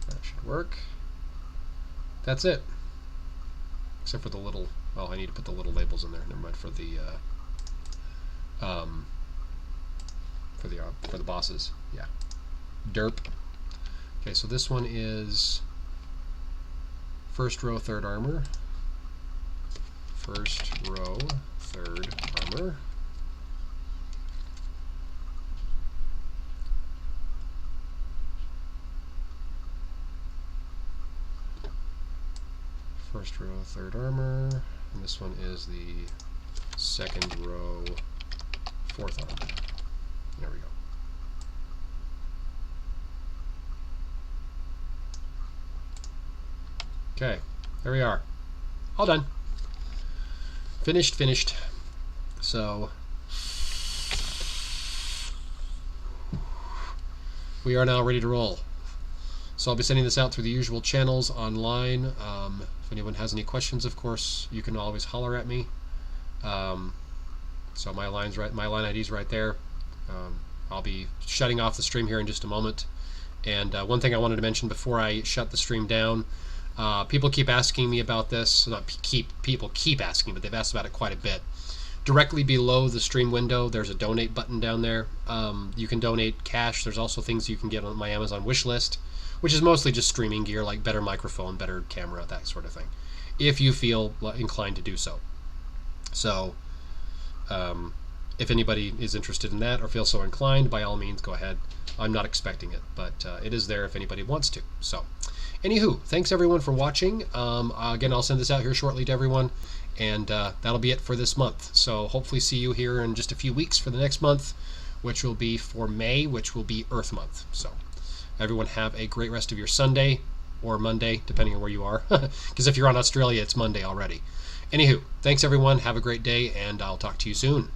That should work. That's it. Except for the little, well, I need to put the little labels in there. Never mind, for the bosses. Yeah. Derp. Okay, so this one is first row, third armor. First row, third armor. First row, third armor. And this one is the second row, fourth armor. There we go. Okay, there we are. All done. Finished. So we are now ready to roll. So I'll be sending this out through the usual channels online. If anyone has any questions, of course, you can always holler at me. So my line ID is right there. I'll be shutting off the stream here in just a moment. And one thing I wanted to mention before I shut the stream down, People keep asking me about this. People keep asking, but they've asked about it quite a bit. Directly below the stream window, there's a donate button down there. You can donate cash. There's also things you can get on my Amazon wish list, which is mostly just streaming gear, like better microphone, better camera, that sort of thing, if you feel inclined to do so. So, if anybody is interested in that or feels so inclined, by all means, go ahead. I'm not expecting it, but it is there if anybody wants to. So, anywho, thanks everyone for watching. Again, I'll send this out here shortly to everyone, and that'll be it for this month. So hopefully see you here in just a few weeks for the next month, which will be for May, which will be Earth Month. So everyone have a great rest of your Sunday or Monday, depending on where you are, because if you're on Australia, it's Monday already. Anywho, thanks everyone. Have a great day, and I'll talk to you soon.